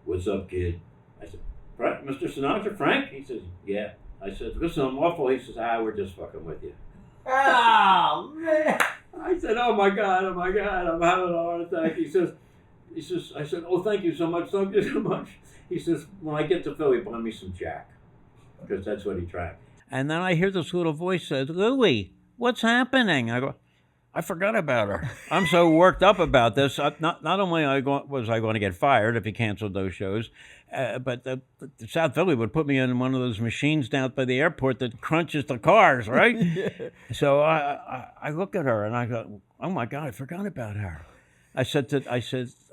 What's up, kid? I said, Frank, Mr. Sinatra, Frank? He says, yeah. I said, listen, I'm awful. He says, we're just fucking with you. Oh, man. I said, oh, my God, I'm having a heart attack. He says, I said, oh, thank you so much. He says, when I get to Philly, buy me some Jack. Because that's what he drank. And then I hear this little voice says, Louie, what's happening? I go, I forgot about her. I'm so worked up about this. Not only was I going to get fired if he canceled those shows, but the South Philly would put me in one of those machines down by the airport that crunches the cars, right? Yeah. So I look at her and I go, oh my God, I forgot about her. I said,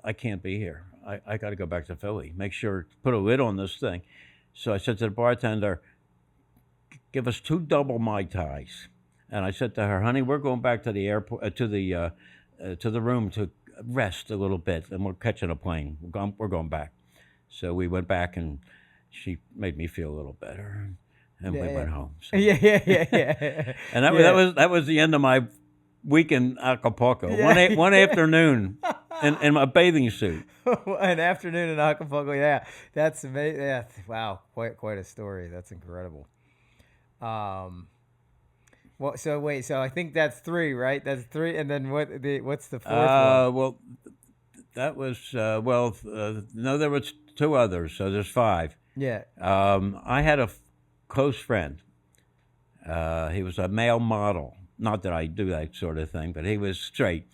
I can't be here. I got to go back to Philly. Make sure, put a lid on this thing. So I said to the bartender, give us 2 double Mai Tais. And I said to her, honey, we're going back to the airport, to the room to rest a little bit, and we're catching a plane. We're going back. So we went back, and she made me feel a little better, and we went home. So. Yeah. And that was the end of my week in Acapulco. Yeah. One afternoon in my bathing suit. An afternoon in Acapulco. Yeah, that's amazing. Yeah, wow, quite a story. That's incredible. Well, so I think that's 3, right? That's 3, and then what's the 4th one? Well, that was no, there was 2 others, so there's 5. Yeah. I had a close friend. He was a male model. Not that I do that sort of thing, but he was straight.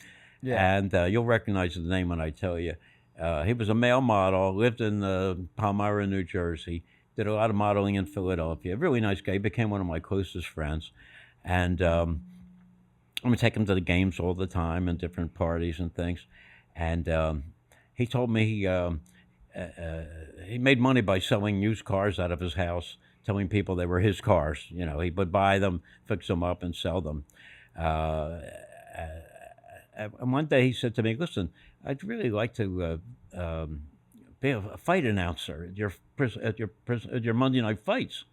Yeah. And you'll recognize the name when I tell you. He was a male model, lived in Palmyra, New Jersey, did a lot of modeling in Philadelphia. Really nice guy. He became one of my closest friends. And I'm going to take him to the games all the time and different parties and things. And he told me he made money by selling used cars out of his house, telling people they were his cars. You know, he would buy them, fix them up, and sell them. And one day he said to me, listen, I'd really like to be a fight announcer at your Monday night fights.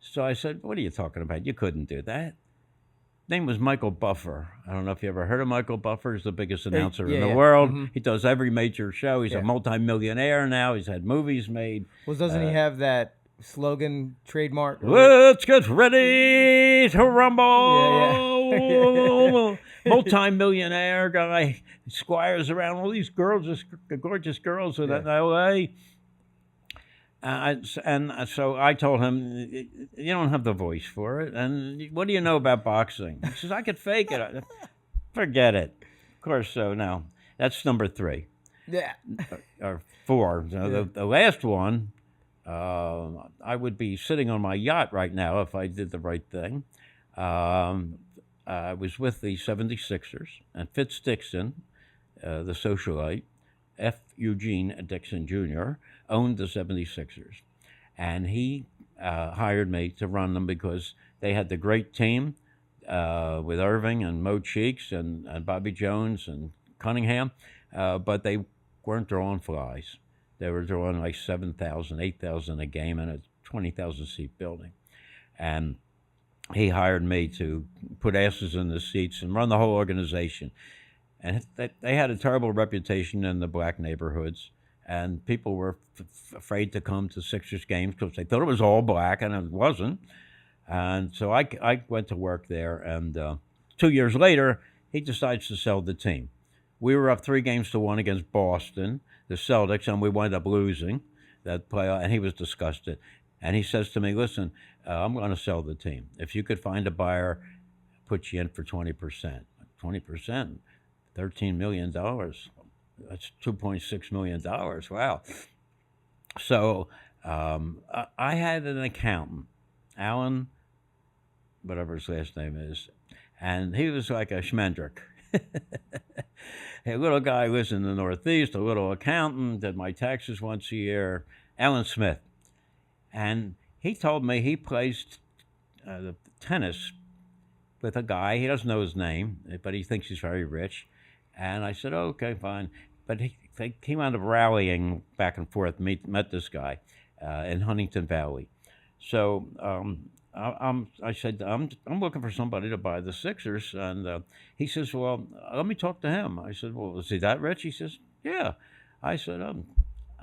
So I said, what are you talking about? You couldn't do that. Name was Michael Buffer. I don't know if you ever heard of Michael Buffer. He's the biggest announcer in the world. Mm-hmm. He does every major show. He's a multimillionaire now. He's had movies made. Well, doesn't he have that slogan trademark? Let's get ready to rumble. Multi-millionaire guy, squires around all these girls, just gorgeous girls in L.A. And so I told him, you don't have the voice for it. And what do you know about boxing? He says, I could fake it. Forget it. Of course, so now that's number 3. Yeah. Or 4. So the last one, I would be sitting on my yacht right now if I did the right thing. I was with the 76ers, and Fitz Dixon, the socialite, F. Eugene Dixon Jr., owned the 76ers. And he hired me to run them because they had the great team with Irving and Mo Cheeks and Bobby Jones and Cunningham, but they weren't drawing flies. They were drawing like 7,000, 8,000 a game in a 20,000-seat building. And he hired me to put asses in the seats and run the whole organization. And they had a terrible reputation in the black neighborhoods, and people were afraid to come to Sixers games because they thought it was all black, and it wasn't. And so I went to work there, and 2 years later, he decides to sell the team. We were up 3-1 against Boston, the Celtics, and we wound up losing that playoff, and he was disgusted. And he says to me, listen, I'm going to sell the team. If you could find a buyer, put you in for 20%. 20%? $13 million. That's $2.6 million. Wow. So I had an accountant, Alan, whatever his last name is, and he was like a schmendrick. A little guy lives in the Northeast, a little accountant, did my taxes once a year, Alan Smith. And he told me he plays tennis with a guy. He doesn't know his name, but he thinks he's very rich. And I said, okay, fine. But he wound up rallying back and forth, met this guy in Huntington Valley. So I said, I'm looking for somebody to buy the Sixers. And he says, well, let me talk to him. I said, well, is he that rich? He says, yeah. I said,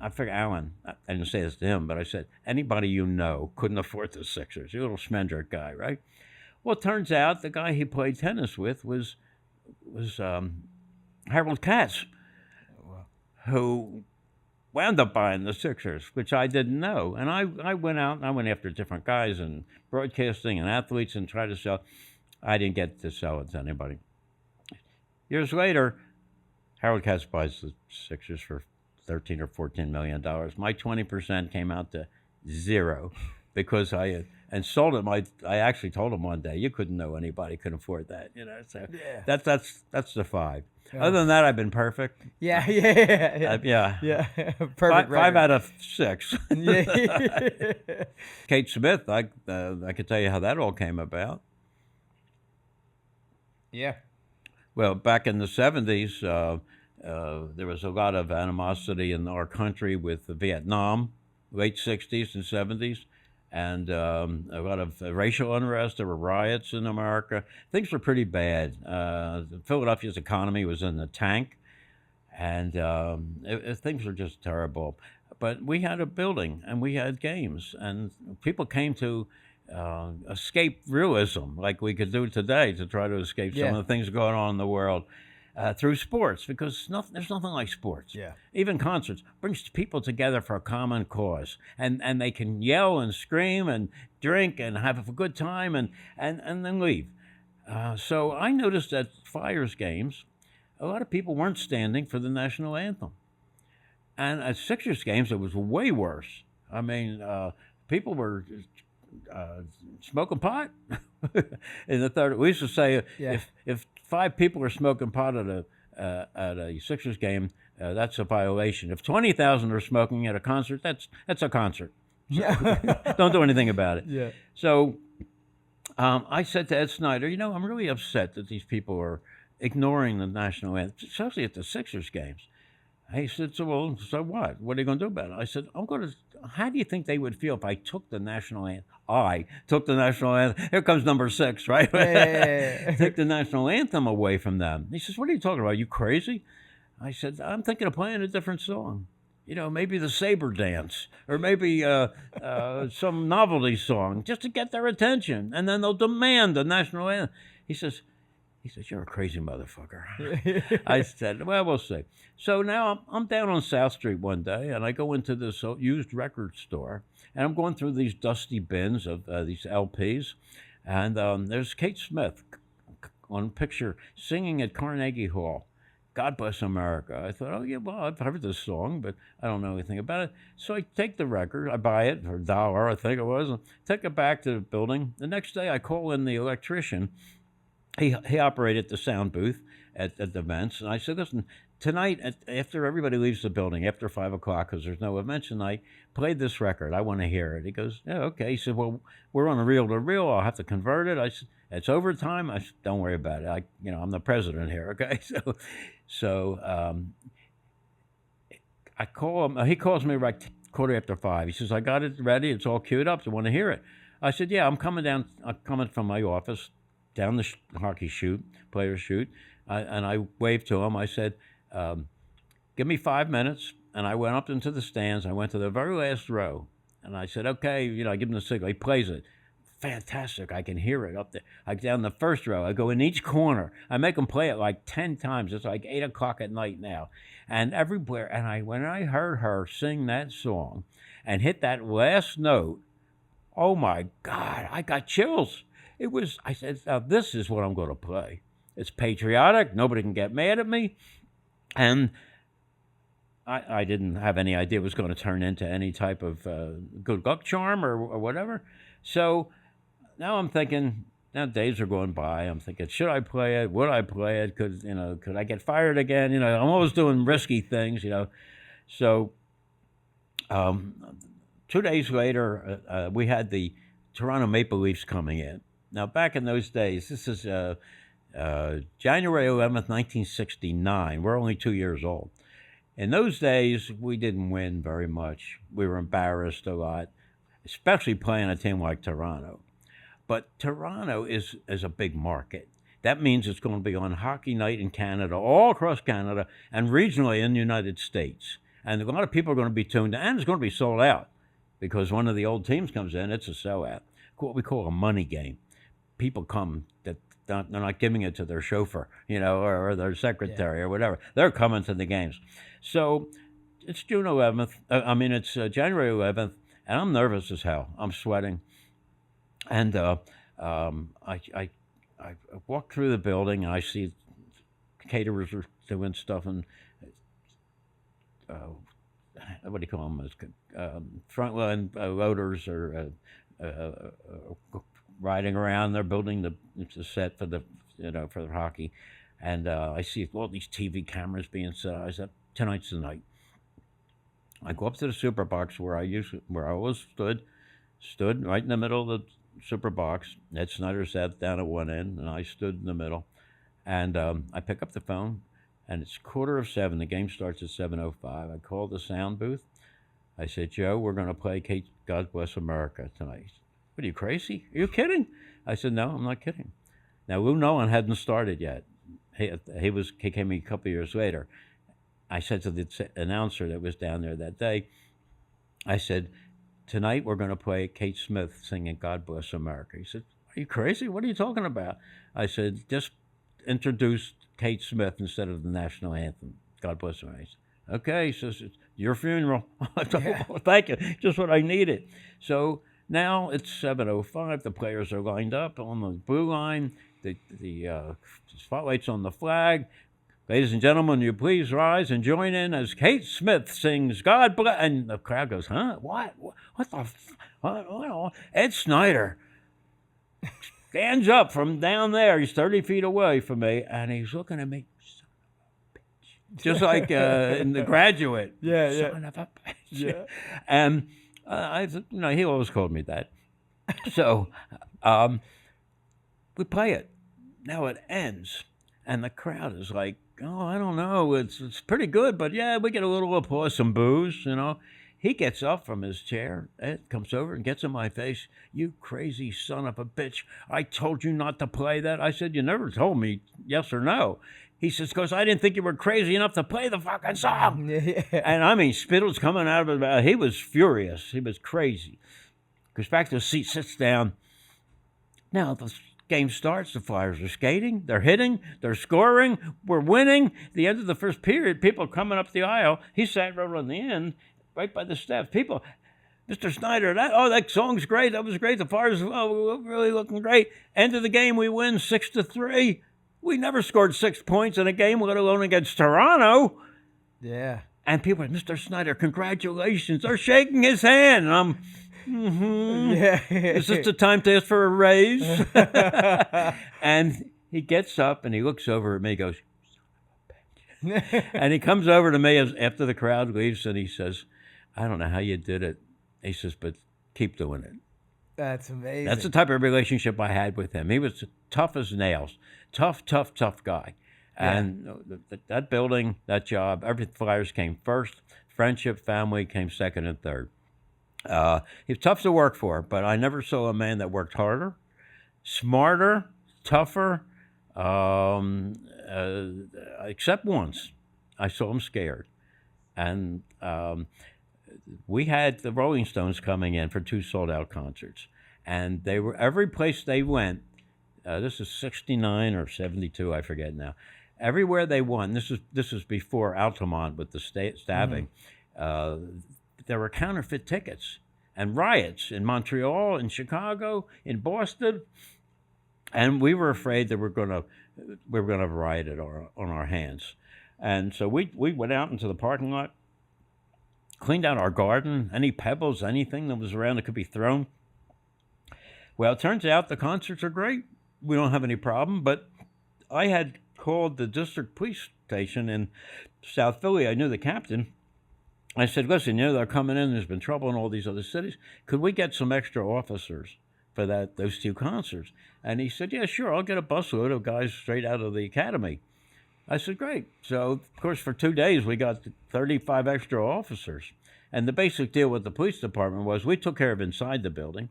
I figured Alan, I didn't say this to him, but I said, anybody you know couldn't afford the Sixers. You're a little schmendrick guy, right? Well, it turns out the guy he played tennis with was Harold Katz, who wound up buying the Sixers, which I didn't know. And I went out and I went after different guys in broadcasting and athletes and tried to sell. I didn't get to sell it to anybody. Years later, Howard Katz buys the Sixers for $13 or $14 million. My 20% came out to zero because and sold him. I actually told him one day, you couldn't know anybody could afford that. So Yeah. that's the five. Other than that, I've been perfect. Yeah. Yeah. Perfect. Five out of six. Yeah. Kate Smith, I could tell you how that all came about. Yeah. Well, back in the 70s, there was a lot of animosity in our country with Vietnam, late 60s and 70s, and a lot of racial unrest. There were riots in America. Things were pretty bad. Philadelphia's economy was in the tank, and things were just terrible. But we had a building, and we had games, and people came to escape realism like we could do today to try to escape some of the things going on in the world through sports, because there's nothing like sports. Yeah. Even concerts brings people together for a common cause, and they can yell and scream and drink and have a good time and then leave. So I noticed at Flyers games, a lot of people weren't standing for the national anthem. And at Sixers games, it was way worse. I mean, people were smoking pot in the third. We used to say if 5 people are smoking pot at a Sixers game, that's a violation. If 20,000 are smoking at a concert, that's a concert. Yeah. Don't do anything about it. Yeah. So I said to Ed Snyder, I'm really upset that these people are ignoring the national anthem, especially at the Sixers games. He said, so what? What are you going to do about it? I said, how do you think they would feel if I took the national anthem? I took the national anthem. Here comes number 6, right? Yeah. Take the national anthem away from them. He says, what are you talking about? Are you crazy? I said, I'm thinking of playing a different song. Maybe the Saber Dance, or maybe some novelty song, just to get their attention. And then they'll demand the national anthem. He says, you're a crazy motherfucker. I said, well, we'll see. So now I'm down on South Street one day, and I go into this used record store, and I'm going through these dusty bins of these LPs, and there's Kate Smith on a picture singing at Carnegie Hall, God Bless America. I thought, well, I've heard this song, but I don't know anything about it. So I take the record, I buy it for $1, I think it was, and take it back to the building. The next day I call in the electrician. He operated the sound booth at the events, and I said, listen, tonight, after everybody leaves the building, after 5 o'clock, because there's no events tonight, play this record. I want to hear it. He goes, yeah, okay. He said, well, we're on a reel-to-reel. I'll have to convert it. I said, it's overtime. I said, don't worry about it. I'm the president here, okay? So I call him. He calls me right 5:15. He says, I got it ready. It's all queued up. Do you want to hear it? I said, yeah, I'm coming down. I'm coming from my office down the hockey chute, players chute, and I waved to him. I said, give me 5 minutes. And I went up into the stands. I went to the very last row. And I said, okay, I give him the signal. He plays it. Fantastic. I can hear it up there. I get down the first row. I go in each corner. I make him play it like 10 times. It's like 8 o'clock at night now. And everywhere. And when I heard her sing that song and hit that last note, oh, my God, I got chills. I said, now this is what I'm going to play. It's patriotic. Nobody can get mad at me. And I didn't have any idea it was going to turn into any type of good luck charm or whatever. So now I'm thinking, now days are going by. I'm thinking, should I play it? Would I play it? Could I get fired again? I'm always doing risky things, So 2 days later, we had the Toronto Maple Leafs coming in. Now, back in those days, this is January 11th, 1969. We're only 2 years old. In those days, we didn't win very much. We were embarrassed a lot, especially playing a team like Toronto. But Toronto is a big market. That means it's going to be on Hockey Night in Canada, all across Canada, and regionally in the United States. And a lot of people are going to be tuned in, and it's going to be sold out because one of the old teams comes in, it's a sellout. What we call a money game. People come that they're not giving it to their chauffeur, or their secretary or whatever. They're coming to the games. So it's June 11th. It's January 11th, and I'm nervous as hell. I'm sweating, and I walk through the building, and I see caterers were doing stuff, and what do you call them? Frontline loaders or riding around. They're building the set for the for the hockey, and I see all these TV cameras being set. I said, tonight's the night. I go up to the super box where I always stood right in the middle of the super box. Ed Snyder sat down at one end, and I stood in the middle. And I pick up the phone, and it's 6:45. The game starts at 7:05. I called the sound booth. I said, Joe, we're going to play Kate, God Bless America tonight. What, are you crazy? Are you kidding? I said, no, I'm not kidding. Now, Lou Nolan hadn't started yet. He came a couple of years later. I said to the announcer that was down there that day, I said, tonight we're going to play Kate Smith singing God Bless America. He said, are you crazy? What are you talking about? I said, just introduce Kate Smith instead of the national anthem, God Bless America. He said, okay, he says, it's your funeral. Yeah. Thank you, just what I needed. So now it's 7:05. The players are lined up on the blue line. The spotlight's on the flag. Ladies and gentlemen, you please rise and join in as Kate Smith sings God Bless. And the crowd goes, huh? What the what? Ed Snyder stands up from down there. He's 30 feet away from me, and he's looking at me, son of a bitch. Just like in The Graduate. Yeah, son of a bitch. Yeah. And he always called me that. So we play it. Now it ends, and the crowd is like, oh, I don't know. It's pretty good, but yeah, we get a little applause, some boos, He gets up from his chair, Ed comes over and gets in my face. You crazy son of a bitch. I told you not to play that. I said, you never told me yes or no. He says, because I didn't think you were crazy enough to play the fucking song. Yeah. And I mean, spittle's coming out of his mouth. He was furious. He was crazy. Goes back to the seat, sits down. Now the game starts. The Flyers are skating. They're hitting. They're scoring. We're winning. The end of the first period, people are coming up the aisle. He sat right on the end, right by the steps. People, Mr. Snyder, that song's great. That was great. The Flyers, we're really looking great. End of the game, we win 6-3. We never scored 6 points in a game, let alone against Toronto. Yeah. And people are, Mr. Snyder, congratulations. They're shaking his hand. And I'm, Yeah. is this the time to ask for a raise? And he gets up and he looks over at me and goes, son of a bitch. And he comes over to me after the crowd leaves and he says, I don't know how you did it. He says, but keep doing it. That's amazing. That's the type of relationship I had with him. He was tough as nails. Tough guy. Yeah. And that building, that job, every Flyers came first. Friendship, family came second and third. He was tough to work for, but I never saw a man that worked harder, smarter, tougher, except once. I saw him scared. And we had the Rolling Stones coming in for 2 sold-out concerts. And they were every place they went, this is 69 or 72, I forget now. Everywhere they went, this was before Altamont with the stabbing, there were counterfeit tickets and riots in Montreal, in Chicago, in Boston, and we were afraid that we were going to have a riot on our hands. And so we went out into the parking lot, cleaned out our garden, any pebbles, anything that was around that could be thrown. Well, it turns out the concerts are great. We don't have any problem, but I had called the district police station in South Philly. I knew the captain. I said, listen, they're coming in. There's been trouble in all these other cities. Could we get some extra officers for those 2 concerts? And he said, yeah, sure. I'll get a busload of guys straight out of the academy. I said, great. So, of course, for 2 days, we got 35 extra officers. And the basic deal with the police department was we took care of inside the building,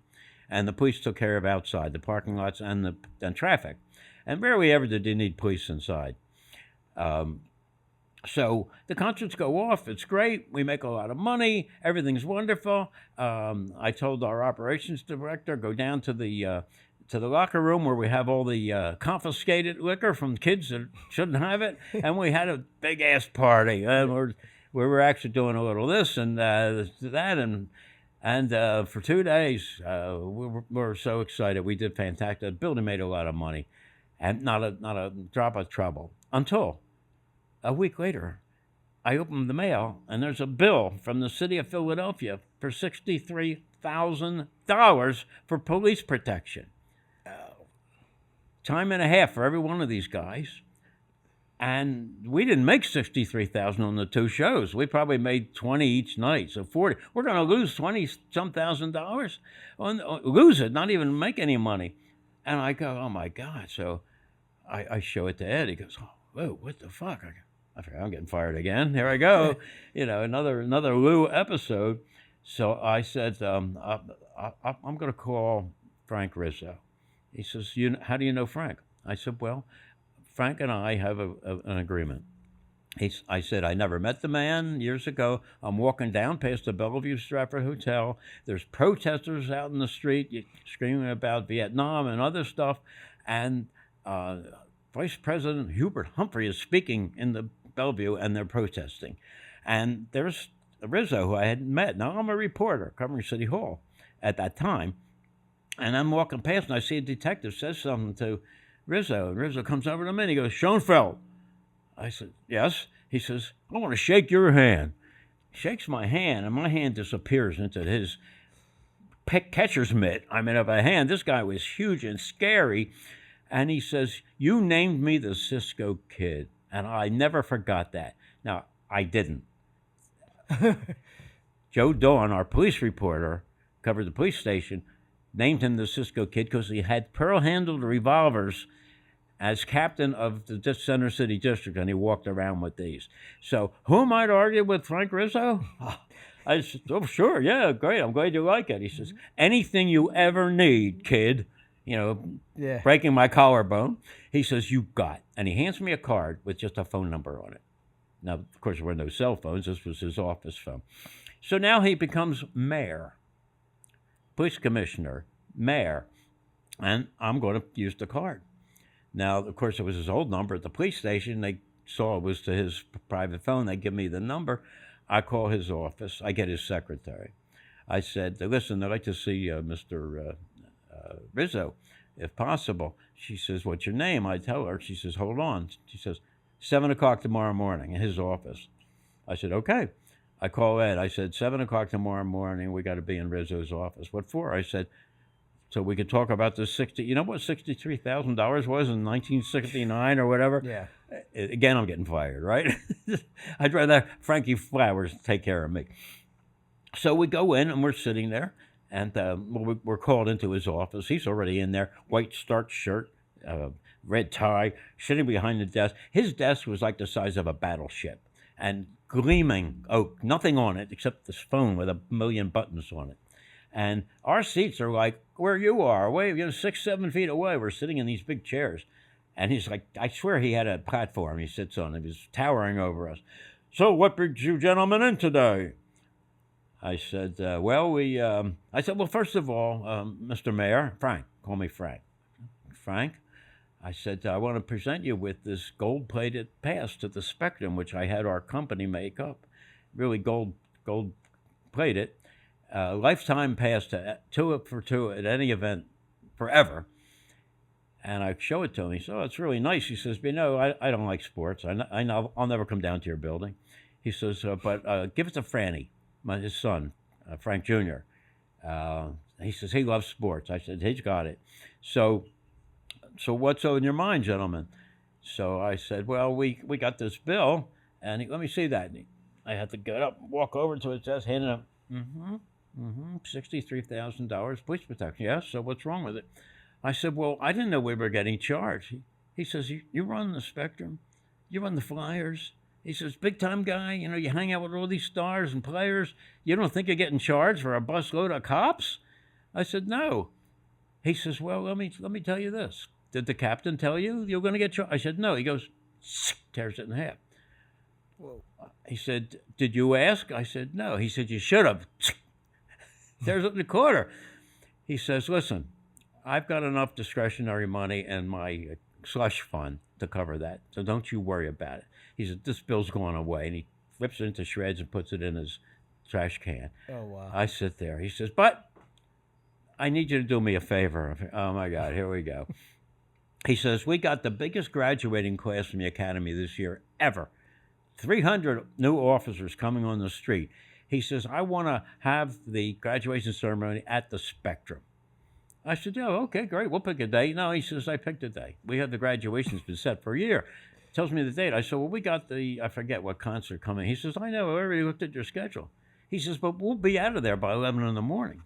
and the police took care of outside, the parking lots and traffic. And rarely ever did you need police inside. So the concerts go off. It's great. We make a lot of money. Everything's wonderful. I told our operations director, go down to the locker room where we have all the confiscated liquor from kids that shouldn't have it. And we had a big-ass party. And we were actually doing a little this and that. And for 2 days, we were so excited. We did fantastic. The building made a lot of money and not a drop of trouble until A week later, I opened the mail, and there's a bill from the city of Philadelphia for $63,000 for police protection. Time and a half for every one of these guys. And we didn't make $63,000 on the two shows. We probably made 20 each night, so 40. We're going to lose 20-some thousand dollars, lose it, not even make any money. And I go, oh my God! So I show it to Ed. He goes, oh, whoa, what the fuck? I figure I'm getting fired again. Here I go, another Lou episode. So I said, I'm going to call Frank Rizzo. He says, how do you know Frank? I said, well, Frank and I have an agreement. I said, I never met the man years ago. I'm walking down past the Bellevue Stratford Hotel. There's protesters out in the street screaming about Vietnam and other stuff. And Vice President Hubert Humphrey is speaking in the Bellevue, and they're protesting. And there's Rizzo, who I hadn't met. Now, I'm a reporter covering City Hall at that time. And I'm walking past, and I see a detective says something to Rizzo, and Rizzo comes over to me and he goes, Scheinfeld. I said, yes. He says, I want to shake your hand. He shakes my hand, and my hand disappears into his catcher's mitt. Of a hand. This guy was huge and scary. And he says, you named me the Cisco Kid. And I never forgot that. Now, I didn't. Joe Dawn, our police reporter, covered the police station, named him the Cisco Kid because he had pearl-handled revolvers as captain of the Center City District, and he walked around with these. So who might argue with Frank Rizzo? I said, oh, sure, yeah, great. I'm glad you like it. He says, anything you ever need, kid, breaking my collarbone. He says, you got. And he hands me a card with just a phone number on it. Now, of course, there were no cell phones. This was his office phone. So now he becomes mayor. Police commissioner, mayor, and I'm going to use the card. Now, of course, it was his old number at the police station. They saw it was to his private phone. They give me the number. I call his office. I get his secretary. I said, listen, I'd like to see Mr. Rizzo, if possible. She says, what's your name? I tell her. She says, hold on. She says, 7 o'clock tomorrow morning in his office. I said, okay. I call Ed. I said, 7 o'clock tomorrow morning, we got to be in Rizzo's office. What for? I said, so we could talk about this you know what $63,000 was in 1969 or whatever? Yeah. Again, I'm getting fired, right? I'd rather Frankie Flowers take care of me. So we go in, and we're sitting there, and we're called into his office. He's already in there, white starched shirt, red tie, sitting behind the desk. His desk was like the size of a battleship, and gleaming oak, nothing on it except this phone with 1,000,000 buttons on it. And our seats are like where you are, away, 6-7 feet away. We're sitting in these big chairs. And he's like, I swear he had a platform he sits on. He was towering over us. So what brings you gentlemen in today? I said, well, first of all, Mr. Mayor, Frank, call me Frank. Frank, I said, I want to present you with this gold-plated pass to the Spectrum, which I had our company make up. Really gold-plated. Lifetime pass to 2 for 2 at any event forever. And I show it to him. He said, oh, it's really nice. He says, I don't like sports. I know I'll never come down to your building. He says, but give it to Franny, his son, Frank Jr. He says, he loves sports. I said, he's got it. So what's in your mind, gentlemen? So I said, well, we got this bill, and let me see that. I had to get up, walk over to his desk, hand it up. $63,000 police protection. Yes, so what's wrong with it? I said, well, I didn't know we were getting charged. He says, you run the Spectrum? You run the Flyers? He says, big time guy, you hang out with all these stars and players. You don't think you're getting charged for a busload of cops? I said, no. He says, well, let me tell you this. Did the captain tell you you're going to get charged? I said, no. He goes, tears it in half. Whoa. He said, did you ask? I said, no. He said, you should have. Tears it in a quarter. He says, listen, I've got enough discretionary money in my slush fund to cover that, so don't you worry about it. He said, this bill's going away, and he rips it into shreds and puts it in his trash can. Oh, wow. I sit there. He says, but I need you to do me a favor. Oh, my God, here we go. He says, we got the biggest graduating class from the academy this year ever. 300 new officers coming on the street. He says, I want to have the graduation ceremony at the Spectrum. I said, oh, okay, great. We'll pick a date. No, he says, I picked a date. We have the graduation's been set for a year. Tells me the date. I said, well, we got I forget what concert coming. He says, I know. I already looked at your schedule. He says, but we'll be out of there by 11 in the morning.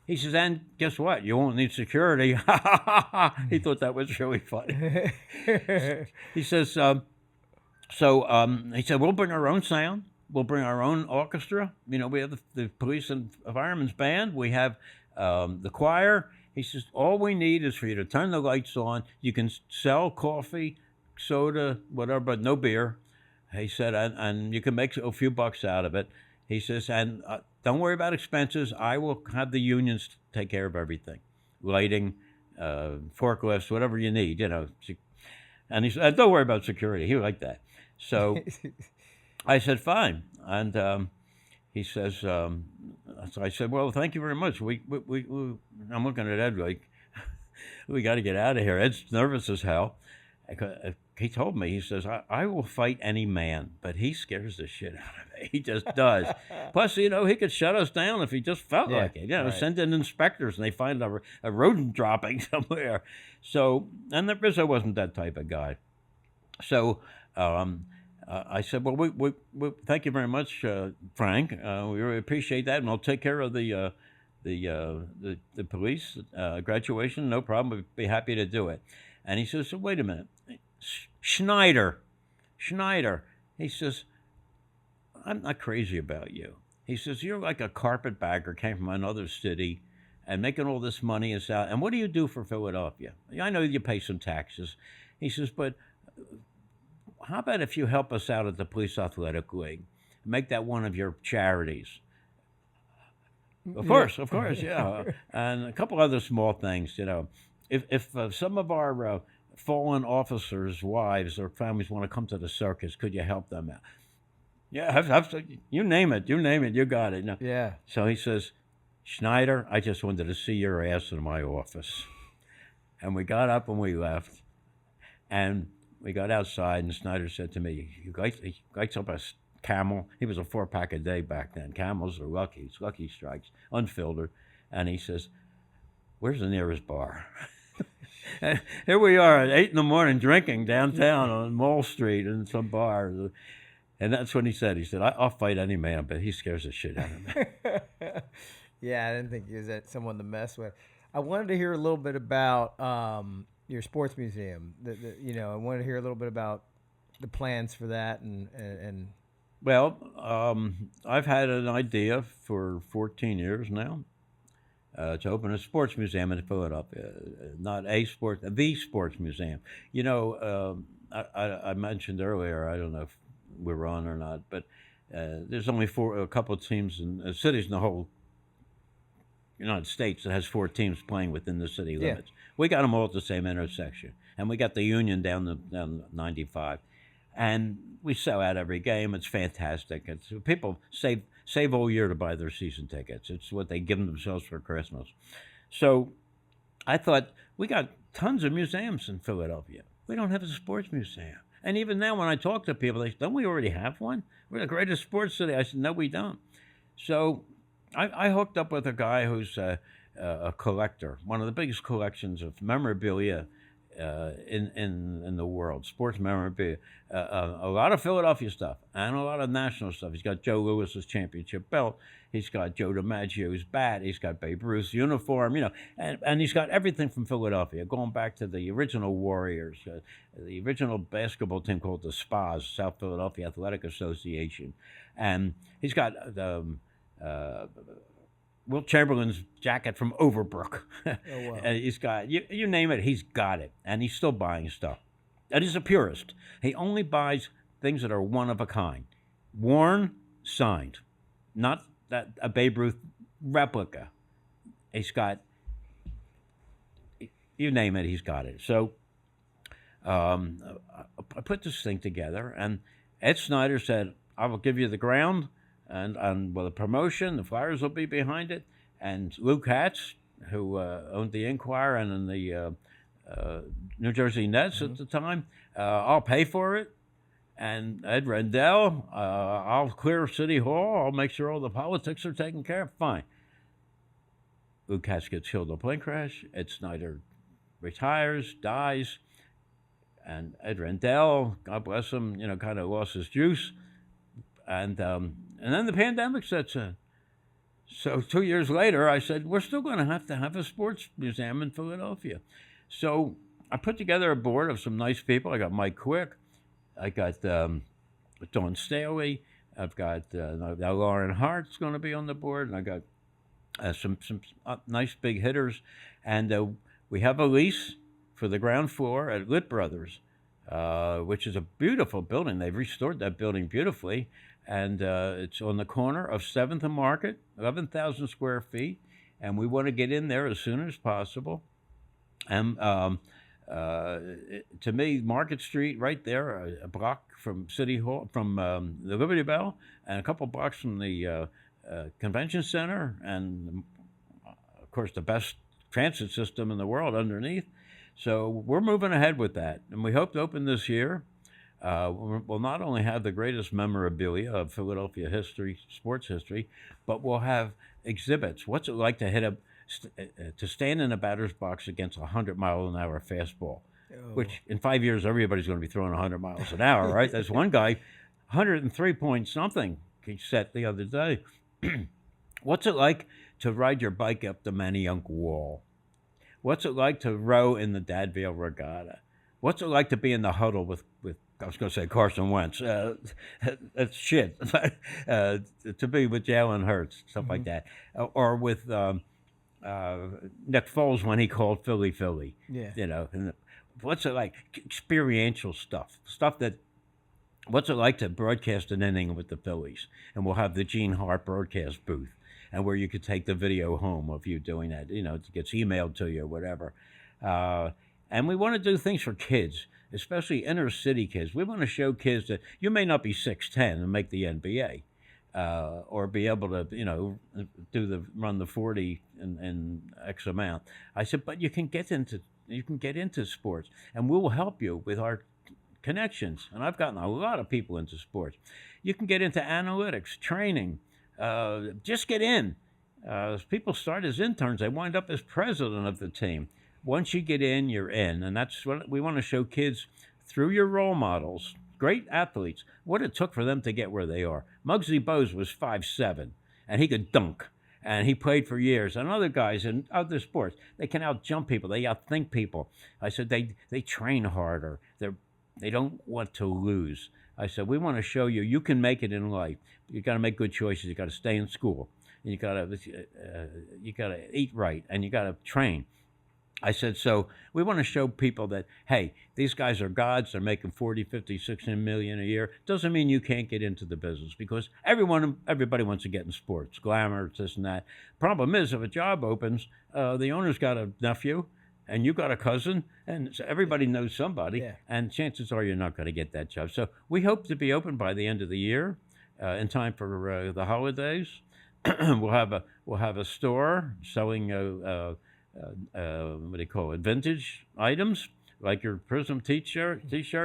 He says, and guess what? You won't need security. He thought that was really funny. He says, he said, we'll bring our own sound. We'll bring our own orchestra. You know, we have the police and firemen's band. We have the choir. He says, all we need is for you to turn the lights on. You can sell coffee, soda, whatever, but no beer. He said, and you can make a few bucks out of it. He says, and don't worry about expenses. I will have the unions take care of everything. Lighting, forklifts, whatever you need, you know. And he said, don't worry about security. He liked that. So I said, fine. And he says, so I said, well, thank you very much. I'm looking at Ed like, we got to get out of here. Ed's nervous as hell. He told me, he says, I will fight any man, but he scares the shit out of me. He just does. Plus, you know, he could shut us down if he just felt like it. You know, send in inspectors and they find a rodent dropping somewhere. So, and Rizzo wasn't that type of guy. So I said, well, we thank you very much, Frank. We really appreciate that, and we'll take care of the police graduation. No problem. We'd be happy to do it. And he says, so wait a minute. Schneider. He says, I'm not crazy about you. He says, you're like a carpetbagger, came from another city and making all this money and out. And what do you do for Philadelphia? I know you pay some taxes. He says, but how about if you help us out at the Police Athletic League? Make that one of your charities. Of course, yeah. And a couple other small things, you know. If some of our fallen officers' wives or families want to come to the circus, could you help them out? Yeah, you name it, you got it. No. Yeah. So he says, Schneider, I just wanted to see your ass in my office. And we got up and we left. And we got outside, and Snyder said to me, he lights up a Camel. He was a 4-pack a day back then. Camels are Lucky Strikes, unfiltered. And he says, where's the nearest bar? And here we are at 8 in the morning drinking downtown on Mall Street in some bar. And that's when he said, I'll fight any man, but he scares the shit out of me. Yeah, I didn't think he was someone to mess with. I wanted to hear a little bit about your sports museum. I wanted to hear a little bit about the plans for that and. Well, I've had an idea for 14 years now to open a sports museum in Philadelphia. Not the sports museum. You know, I mentioned earlier, I don't know if we were on or not, but there's only a couple of teams in cities in the whole United States that has 4 teams playing within the city limits. We got them all at the same intersection, and we got the Union down 95, and we sell out every game. It's fantastic. People save all year to buy their season tickets. It's what they give themselves for Christmas. So I thought, we got tons of museums in Philadelphia. We don't have a sports museum. And even now, when I talk to people, they say, don't we already have one? We're the greatest sports city. I said, no, we don't. So I hooked up with a guy who's a collector, one of the biggest collections of memorabilia in the world, sports memorabilia. A lot of Philadelphia stuff and a lot of national stuff. He's got Joe Louis's championship belt. He's got Joe DiMaggio's bat. He's got Babe Ruth's uniform, you know, and he's got everything from Philadelphia, going back to the original Warriors, the original basketball team called the SPAs, South Philadelphia Athletic Association. And he's got Wilt Chamberlain's jacket from Overbrook. Oh, wow. He's got, you name it, he's got it. And he's still buying stuff. And he's a purist. He only buys things that are one of a kind. Worn, signed. Not a Babe Ruth replica. He's got, you name it, he's got it. So I put this thing together, and Ed Snyder said, I will give you the ground, and with a promotion, the Flyers will be behind it. And Lou Katz, who owned the Inquirer and the New Jersey Nets at the time, I'll pay for it. And Ed Rendell, I'll clear City Hall. I'll make sure all the politics are taken care of. Fine. Lou Katz gets killed in a plane crash. Ed Snyder retires, dies, and Ed Rendell, God bless him, kind of lost his juice, and then the pandemic sets in. So 2 years later, I said we're still going to have a sports museum in Philadelphia. So I put together a board of some nice people. I got Mike Quick, I got Dawn Staley, I've got now Lauren Hart's going to be on the board, and I got some nice big hitters, and we have a lease for the ground floor at Lit Brothers, which is a beautiful building. They've restored that building beautifully, and it's on the corner of 7th and Market, 11,000 square feet, and we want to get in there as soon as possible. And to me, Market Street, right there, a block from City Hall, from the Liberty Bell, and a couple blocks from the convention center, and of course the best transit system in the world underneath. So we're moving ahead with that, and we hope to open this year. We'll not only have the greatest memorabilia of Philadelphia history, sports history, but we'll have exhibits. What's it like to to stand in a batter's box against a 100-mile-an-hour fastball? Oh. Which in 5 years everybody's going to be throwing 100 miles an hour, right? There's one guy, 103 point something, he set the other day. What's it like to ride your bike up the Manayunk Wall? What's it like to row in the Dadville Regatta? What's it like to be in the huddle with I was going to say Carson Wentz. That's shit. To be with Jalen Hurts, stuff like that. Or with Nick Foles when he called Philly. Yeah. And what's it like? Experiential stuff. What's it like to broadcast an inning with the Phillies? And we'll have the Gene Hart broadcast booth, and where you could take the video home of you doing that. It gets emailed to you or whatever. And we want to do things for kids, especially inner city kids. We want to show kids that you may not be 6'10" and make the NBA, or be able to, run the 40 in X amount. I said, but you can get into sports, and we'll help you with our connections. And I've gotten a lot of people into sports. You can get into analytics, training. Just get in. People start as interns. They wind up as president of the team. Once you get in, you're in. And that's what we want to show kids through your role models, great athletes, what it took for them to get where they are. Muggsy Bogues was 5'7", and he could dunk. And he played for years. And other guys in other sports, they can out-jump people. They outthink people. I said they train harder. They don't want to lose. I said, we want to show you can make it in life. You got to make good choices. You got to stay in school. And you got to eat right, and you got to train. I said, so we want to show people that, hey, these guys are gods. They're making 40, 50, 60 million a year. Doesn't mean you can't get into the business, because everybody wants to get in sports, glamour, this and that. Problem is, if a job opens, the owner's got a nephew, and you got a cousin, and so everybody knows somebody, and chances are you're not going to get that job. So we hope to be open by the end of the year, in time for the holidays. We'll have a store selling what do you call it? Vintage items, like your Prism T-shirt,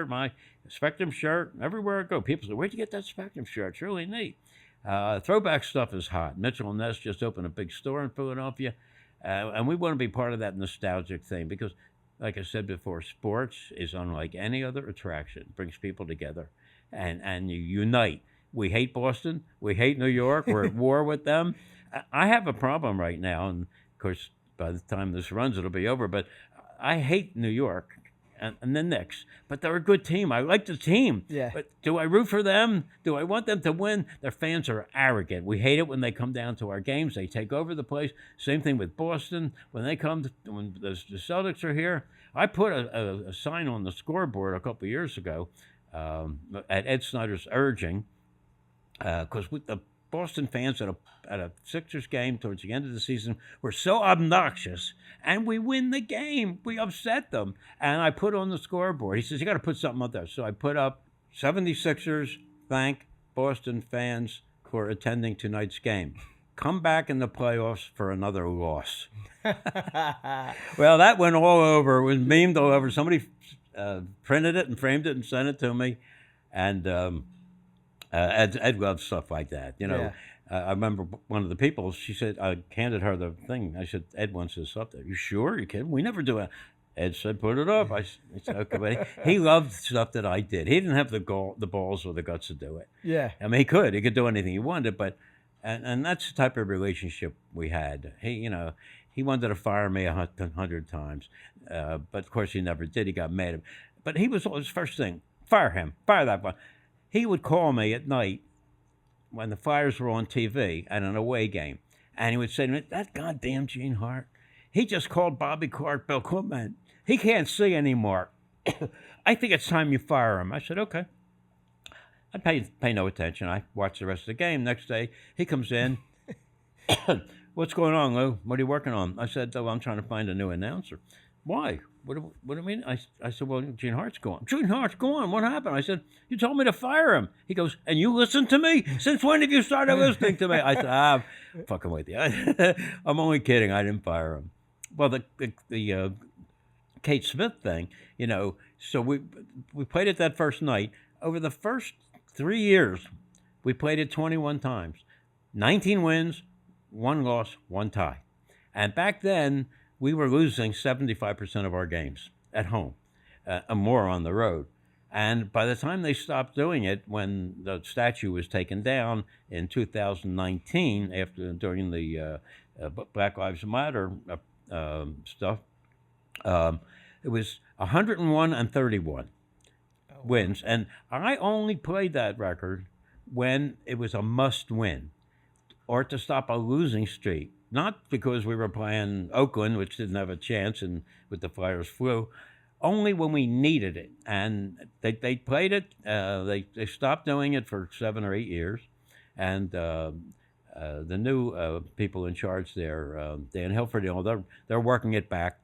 my Spectrum shirt. Everywhere I go, people say, "Where'd you get that Spectrum shirt? It's really neat." Throwback stuff is hot. Mitchell & Ness just opened a big store in Philadelphia, and we want to be part of that nostalgic thing, because, like I said before, sports is unlike any other attraction. It brings people together, and you unite. We hate Boston. We hate New York. We're at war with them. I have a problem right now, and of course, by the time this runs, it'll be over. But I hate New York and the Knicks. But they're a good team. I like the team. Yeah. But do I root for them? Do I want them to win? Their fans are arrogant. We hate it when they come down to our games. They take over the place. Same thing with Boston. When the Celtics are here, I put a sign on the scoreboard a couple of years ago at Ed Snyder's urging, because with the Boston fans at a Sixers game towards the end of the season were so obnoxious, and we win the game. We upset them. And I put on the scoreboard, he says, you got to put something up there. So I put up 76ers thank Boston fans for attending tonight's game. Come back in the playoffs for another loss. Well, that went all over. It was memed all over. Somebody printed it and framed it and sent it to me. And Ed loved stuff like that. Yeah. I remember one of the people. She said, I handed her the thing. I said, Ed wants this up there. You sure? You kidding? We never do it. Ed said, put it up. I said, okay, but he loved stuff that I did. He didn't have the balls or the guts to do it. Yeah. I mean, he could do anything he wanted, but and that's the type of relationship we had. He wanted to fire me 100 times, but of course he never did. He got mad. But he was his first thing: fire him, fire that one. He would call me at night when the Flyers were on TV at an away game, and he would say to me, "That goddamn Gene Hart, he just called Bobby Cartwheel. Comment. He can't see anymore. I think it's time you fire him." I said, "Okay." I pay no attention. I watch the rest of the game. Next day, he comes in. "What's going on, Lou? What are you working on?" I said, "Oh, I'm trying to find a new announcer." "Why? What do you mean?" I said, "Well, Gene Hart's gone." "Gene Hart's gone? What happened?" I said, "You told me to fire him." He goes, "And you listened to me? Since when have you started listening to me?" I said, "I'm fucking with you. I'm only kidding. I didn't fire him." Well, the Kate Smith thing, so we played it that first night. Over the first 3 years, we played it 21 times. 19 wins, 1 loss, 1 tie. And back then, we were losing 75% of our games at home, and more on the road. And by the time they stopped doing it, when the statue was taken down in 2019, during the Black Lives Matter stuff, it was 101-31 wins. And I only played that record when it was a must-win or to stop a losing streak. Not because we were playing Oakland, which didn't have a chance, and with the Flyers flu, only when we needed it. And they played it. They stopped doing it for 7 or 8 years. And the new people in charge there, Dan Hilford, they're working it back.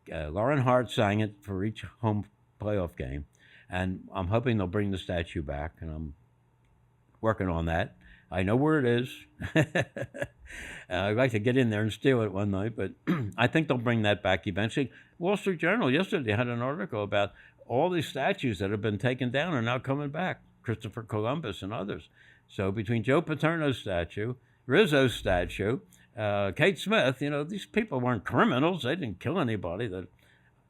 Lauren Hart sang it for each home playoff game. And I'm hoping they'll bring the statue back, and I'm working on that. I know where it is. I'd like to get in there and steal it one night, but I think they'll bring that back eventually. Wall Street Journal yesterday had an article about all these statues that have been taken down are now coming back, Christopher Columbus and others. So between Joe Paterno's statue, Rizzo's statue, Kate Smith, these people weren't criminals. They didn't kill anybody.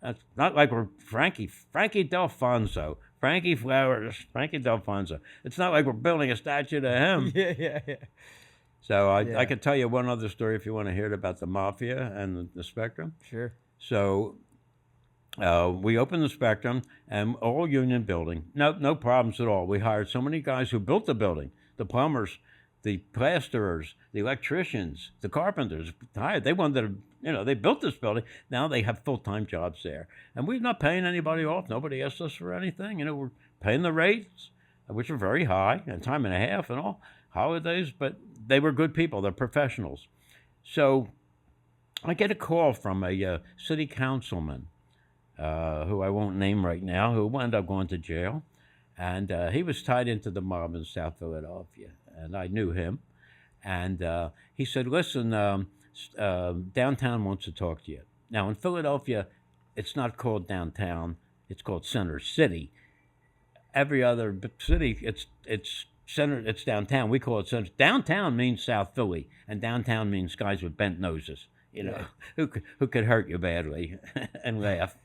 That's not like we're Frankie Delfonso, Frankie Flowers, Frankie Delfonso. It's not like we're building a statue to him. Yeah. So I could tell you one other story if you want to hear it about the Mafia and the Spectrum. Sure. So we opened the Spectrum, and all union building. No problems at all. We hired so many guys who built the building, the plumbers, the plasterers, the electricians, the carpenters. They wanted to, they built this building. Now they have full-time jobs there. And we're not paying anybody off. Nobody asked us for anything. We're paying the rates, which are very high, and time and a half and all, holidays, but they were good people. They're professionals. So I get a call from a city councilman, who I won't name right now, who wound up going to jail. And he was tied into the mob in South Philadelphia, and I knew him. And he said, "Listen, downtown wants to talk to you." Now, in Philadelphia, it's not called downtown; it's called Center City. Every other city, it's center. It's downtown. We call it center. Downtown means South Philly, and downtown means guys with bent noses. Who could hurt you badly and laugh.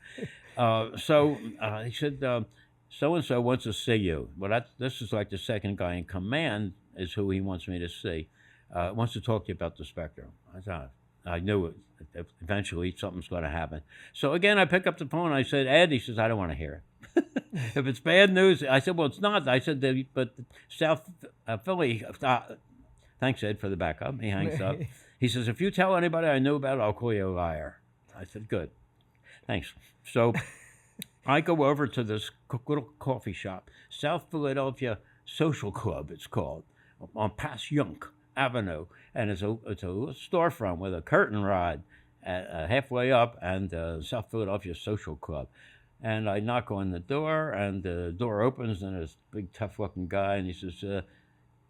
So he said, "So-and-so wants to see you." Well, this is like the second guy in command is who he wants me to see. Wants to talk to you about the Spectrum. I knew it. Eventually something's going to happen. So again, I pick up the phone. I said, "Ed," he says, "I don't want to hear it." If it's bad news, I said, "Well, it's not." I said, "But South Philly." Thanks, Ed, for the backup. He hangs up. He says, "If you tell anybody I knew about it, I'll call you a liar." I said, "Good. Thanks." So I go over to this little coffee shop, South Philadelphia Social Club, it's called, on Passyunk Avenue, and it's a storefront with a curtain rod halfway up, and South Philadelphia Social Club. And I knock on the door, and the door opens, and there's a big, tough-looking guy, and he says,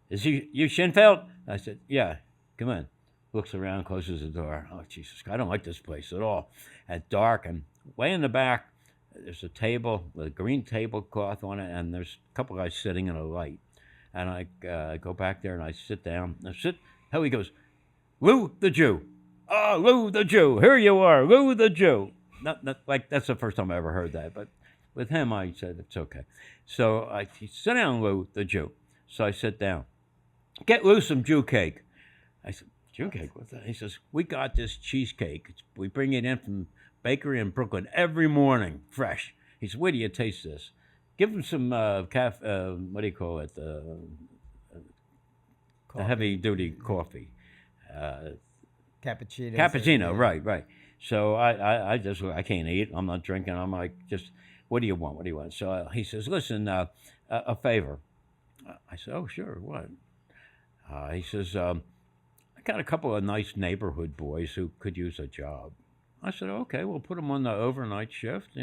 "Is you Scheinfeld?" I said, "Yeah, come in." Looks around, closes the door. Oh, Jesus, I don't like this place at all. At dark, and way in the back, There's a table with a green tablecloth on it, and there's a couple guys sitting in a light. And I go back there and I sit down. How he goes, Lou the Jew. Oh, Lou the Jew. Here you are, Lou the Jew. Not like that's the first time I ever heard that, but with him I said it's okay. So he sit down, Lou the Jew. So I sit down. Get Lou some Jew cake. I said, Jew cake? What's that? He says, we got this cheesecake. We bring it in from bakery in Brooklyn every morning, fresh. He said, where do you taste this? Give him some what do you call it? The heavy-duty coffee. Cappuccino. Cappuccino, right. So I can't eat. I'm not drinking. I'm like, just, what do you want? What do you want? So he says, listen, a favor. I said, oh, sure, what? He says, I got a couple of nice neighborhood boys who could use a job. I said, okay, we'll put them on the overnight shift,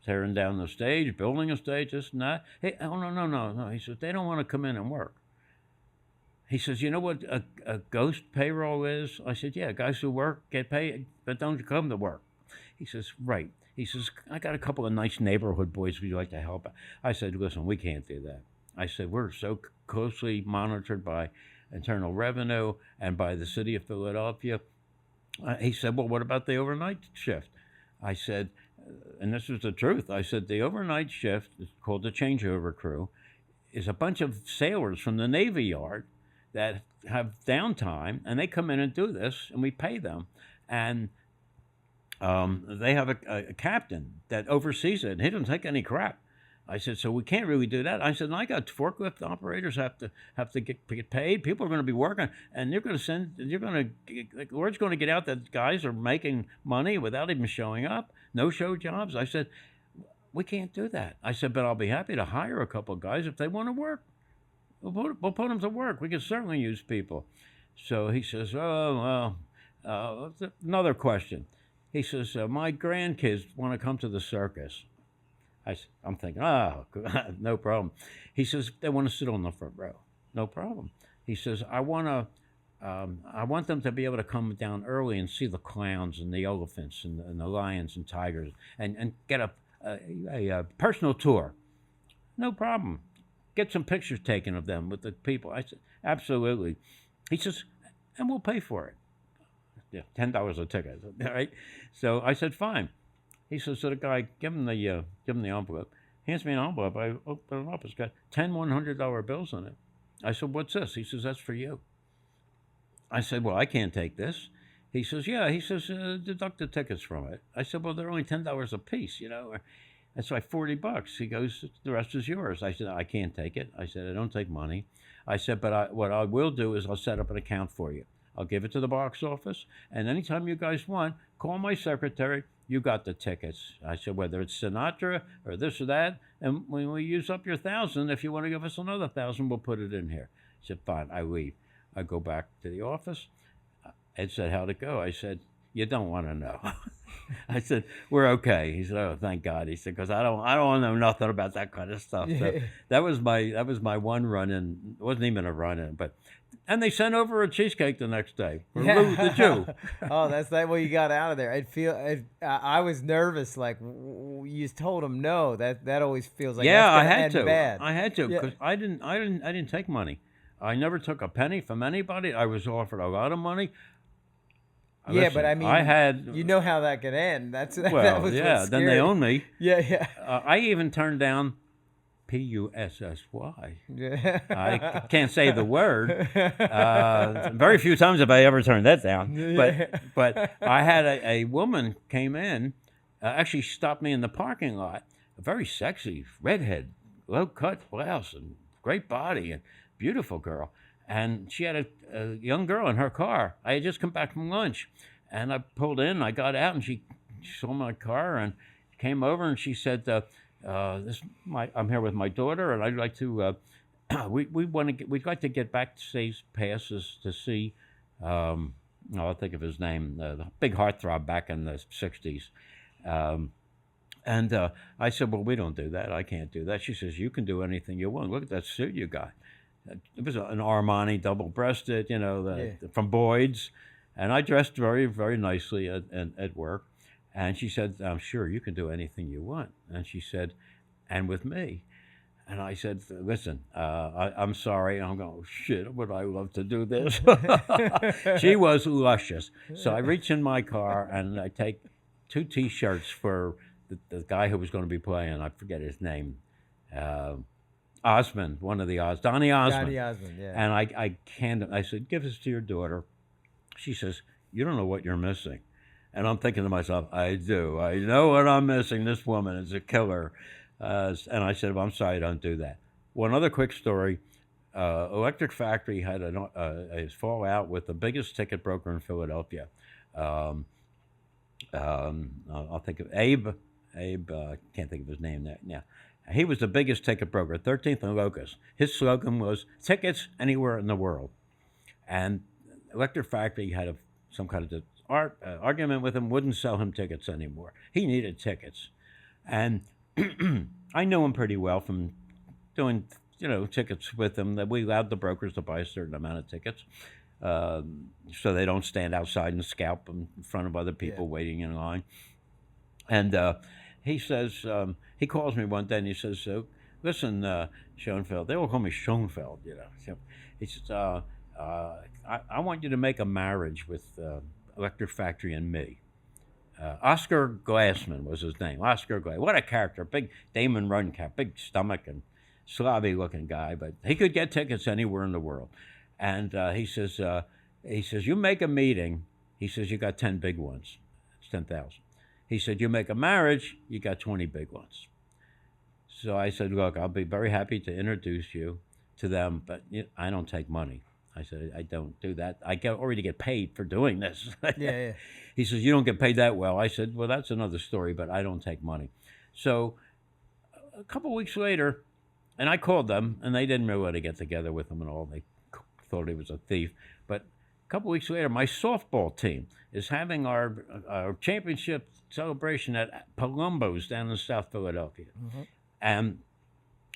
tearing down the stage, building a stage, this and that. Hey, oh, no. He says, they don't want to come in and work. He says, you know what a ghost payroll is? I said, yeah, guys who work get paid but don't come to work. He says, right. He says, I got a couple of nice neighborhood boys we'd like to help. I said, listen, we can't do that. I said, we're so closely monitored by Internal Revenue and by the city of Philadelphia. He said, well, what about the overnight shift? I said, and this was the truth, I said, the overnight shift is called the changeover crew, is a bunch of sailors from the Navy Yard that have downtime, and they come in and do this, and we pay them. And they have a captain that oversees it, and he doesn't take any crap. I said, so we can't really do that. I said, and I got forklift operators have to get paid. People are going to be working, and the word's going to get out that guys are making money without even showing up. No show jobs. I said, we can't do that. I said, but I'll be happy to hire a couple of guys if they want to work. We'll put them to work. We can certainly use people. So he says, oh, well, another question. He says, my grandkids want to come to the circus. I'm thinking, oh, no problem. He says, they want to sit on the front row. No problem. He says, I want them to be able to come down early and see the clowns and the elephants and the lions and tigers and get a personal tour. No problem. Get some pictures taken of them with the people. I said, absolutely. He says, and we'll pay for it. Yeah, $10 a ticket, right? So I said, fine. He says to the guy, give him the envelope. Hands me an envelope. I open it up. It's got 10 $100 bills in it. I said, what's this? He says, that's for you. I said, well, I can't take this. He says, yeah. He says, deduct the tickets from it. I said, well, they're only $10 a piece, That's like $40. He goes, the rest is yours. I said, I can't take it. I said, I don't take money. I said, but what I will do is I'll set up an account for you. I'll give it to the box office, and anytime you guys want, call my secretary. You got the tickets. I said, whether it's Sinatra or this or that, and when we use up your 1,000, if you want to give us another 1,000, we'll put it in here. He said, fine. I leave. I go back to the office. Ed said, how'd it go? I said, you don't want to know. I said, we're okay. He said, oh, thank God. He said, because I don't know nothing about that kind of stuff. So that was my one run-in. It wasn't even a run-in, and they sent over a cheesecake the next day for Lou the Jew. Oh, that's that way you got out of there. I was nervous. Like you told him no. That always feels like I had to. Bad. I had to because I didn't take money. I never took a penny from anybody. I was offered a lot of money. Yeah, listen, but I mean, I had. You know how that could end. That was yeah. Then they own me. Yeah. I even turned down PUSSY. I can't say the word. Very few times have I ever turned that down. But I had a woman came in, actually stopped me in the parking lot. A very sexy redhead, low cut blouse and great body and beautiful girl. And she had a young girl in her car. I had just come back from lunch, and I pulled in. I got out, and she saw my car and came over, and she said, I'm here with my daughter, and I'd like to. We'd like to get back to Say's passes to see. I'll think of his name, the big heartthrob back in the '60s. And I said, well, we don't do that. I can't do that. She says, you can do anything you want. Look at that suit you got. It was an Armani double-breasted, from Boyd's. And I dressed very, very nicely at work. And she said, I'm sure you can do anything you want. And she said, and with me. And I said, listen, I'm sorry. I'm going, oh, shit, would I love to do this? She was luscious. So I reach in my car and I take 2 T-shirts for the guy who was going to be playing. I forget his name. Osmond, one of the Donny Osmond. Donny Osmond, yeah. And I said, give this to your daughter. She says, you don't know what you're missing. And I'm thinking to myself, I do. I know what I'm missing. This woman is a killer. And I said, well, I'm sorry, don't do that. One other quick story. Electric Factory had a fallout with the biggest ticket broker in Philadelphia. I'll think of Abe. Can't think of his name now. He was the biggest ticket broker, 13th and Locust. His slogan was tickets anywhere in the world. And Electric Factory had some kind of argument with him, wouldn't sell him tickets anymore. He needed tickets. And I knew him pretty well from doing, tickets with him, that we allowed the brokers to buy a certain amount of tickets so they don't stand outside and scalp in front of other people waiting in line. And he says, he calls me one day and he says, listen, Schoenfeld, they all call me Schoenfeld, So he says, I want you to make a marriage with Electric Factory and me. Oscar Glassman was his name. Oscar Glass. What a character. Big Damon Run cap, big stomach and slobby looking guy, but he could get tickets anywhere in the world. And he says, you make a meeting. He says, you got 10 big ones. It's 10,000. He said, you make a marriage, you got 20 big ones. So I said, look, I'll be very happy to introduce you to them, but I don't take money. I said, I don't do that. I already get paid for doing this. Yeah. He says, you don't get paid that well. I said, well, that's another story, but I don't take money. So a couple weeks later, and I called them, and they didn't really want to get together with him and all. They thought he was a thief. But a couple weeks later, my softball team is having our championship celebration at Palumbo's down in South Philadelphia. Mm-hmm. And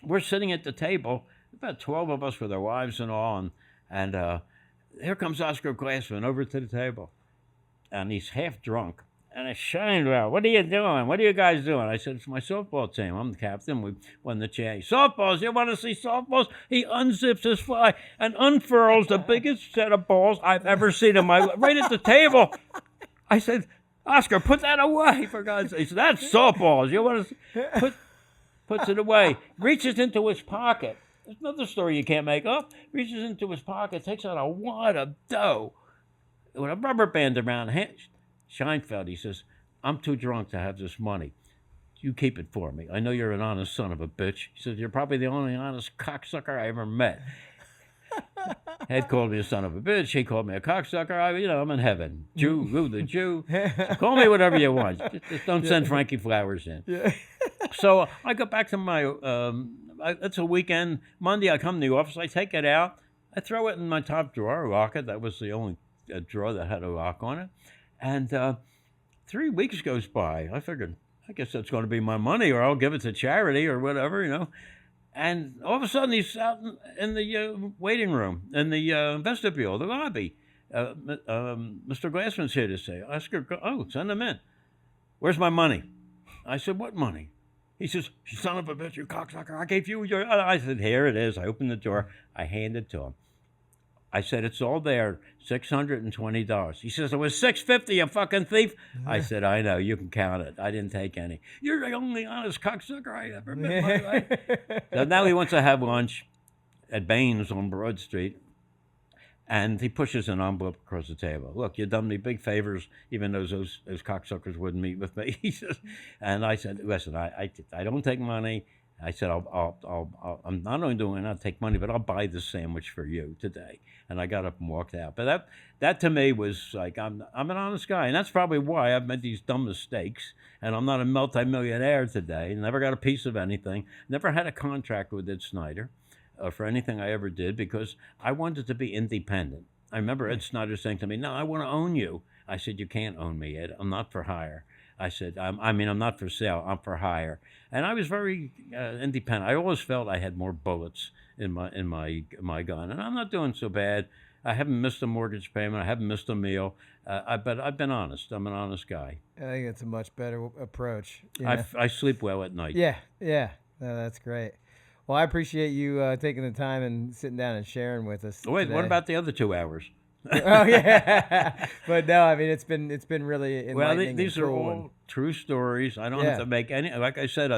we're sitting at the table, about 12 of us with our wives and all, and here comes Oscar Glassman over to the table. And he's half drunk. And it's Scheinfeld, what are you doing? What are you guys doing? I said, it's my softball team. I'm the captain. We won the chase. Softballs, you want to see softballs? He unzips his fly and unfurls the biggest set of balls I've ever seen in my life, right at the table. I said, Oscar, put that away, for God's sake. He said, that's softballs. You want to puts it away, reaches into his pocket. There's another story you can't make up. Reaches into his pocket, takes out a wad of dough with a rubber band around his Scheinfeld. He says, I'm too drunk to have this money. You keep it for me. I know you're an honest son of a bitch. He says, you're probably the only honest cocksucker I ever met. Ed called me a son of a bitch. He called me a cocksucker. I'm in heaven. Jew, Lou the Jew. So call me whatever you want. Just don't send Frankie flowers in. Yeah. So I go back to my, it's a weekend. Monday I come to the office. I take it out. I throw it in my top drawer, lock it. That was the only drawer that had a lock on it. And 3 weeks goes by. I figured, I guess that's going to be my money, or I'll give it to charity or whatever, And all of a sudden, he's out in the waiting room, in the vestibule, the lobby. Mr. Glassman's here to say, Oscar, send him in. Where's my money? I said, what money? He says, you son of a bitch, you cocksucker, I gave you your... I said, here it is. I opened the door. I handed it to him. I said, it's all there, $620. He says, it was $650, you fucking thief. I said, I know, you can count it. I didn't take any. You're the only honest cocksucker I ever met in my life. So now he wants to have lunch at Baines on Broad Street, and he pushes an envelope across the table. Look, you've done me big favors, even though those cocksuckers wouldn't meet with me. He says, and I said, listen, I don't take money. I said, I'm not only doing I'll take money, but I'll buy this sandwich for you today. And I got up and walked out. But that to me was like, I'm an honest guy. And that's probably why I've made these dumb mistakes. And I'm not a multimillionaire today. Never got a piece of anything. Never had a contract with Ed Snyder for anything I ever did, because I wanted to be independent. I remember Ed Snyder saying to me, no, I want to own you. I said, you can't own me, Ed. I'm not for hire. I said, I'm not for sale. I'm for hire. And I was very independent. I always felt I had more bullets in my gun. And I'm not doing so bad. I haven't missed a mortgage payment. I haven't missed a meal. But I've been honest. I'm an honest guy. I think it's a much better approach. I sleep well at night. Yeah. No, that's great. Well, I appreciate you taking the time and sitting down and sharing with us. Wait, today. what about the other 2 hours? Oh yeah, but no, I mean it's been really enlightening. Well, these are all true stories. I don't have to make any. Like I said,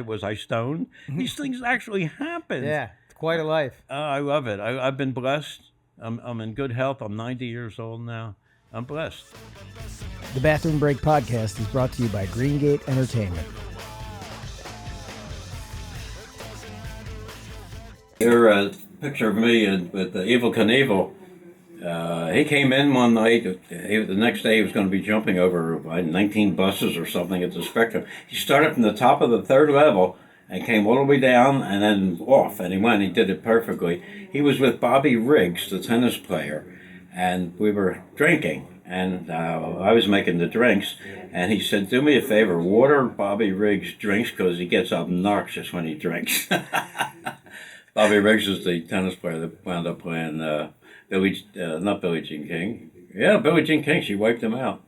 was I stoned? These things actually happen. Yeah, it's quite a life. I love it. I've been blessed. I'm in good health. I'm 90 years old now. I'm blessed. The Bathroom Break podcast is brought to you by Greengate Entertainment. Here, a picture of me with the Evel Knievel. He came in one night. The next day he was going to be jumping over 19 buses or something at the Spectrum. He started from the top of the third level and came all the way down and then off. And he did it perfectly. He was with Bobby Riggs, the tennis player, and we were drinking. And I was making the drinks. And he said, "Do me a favor, water Bobby Riggs' drinks because he gets obnoxious when he drinks." Bobby Riggs is the tennis player that wound up playing not Billie Jean King. Yeah, Billie Jean King. She wiped him out.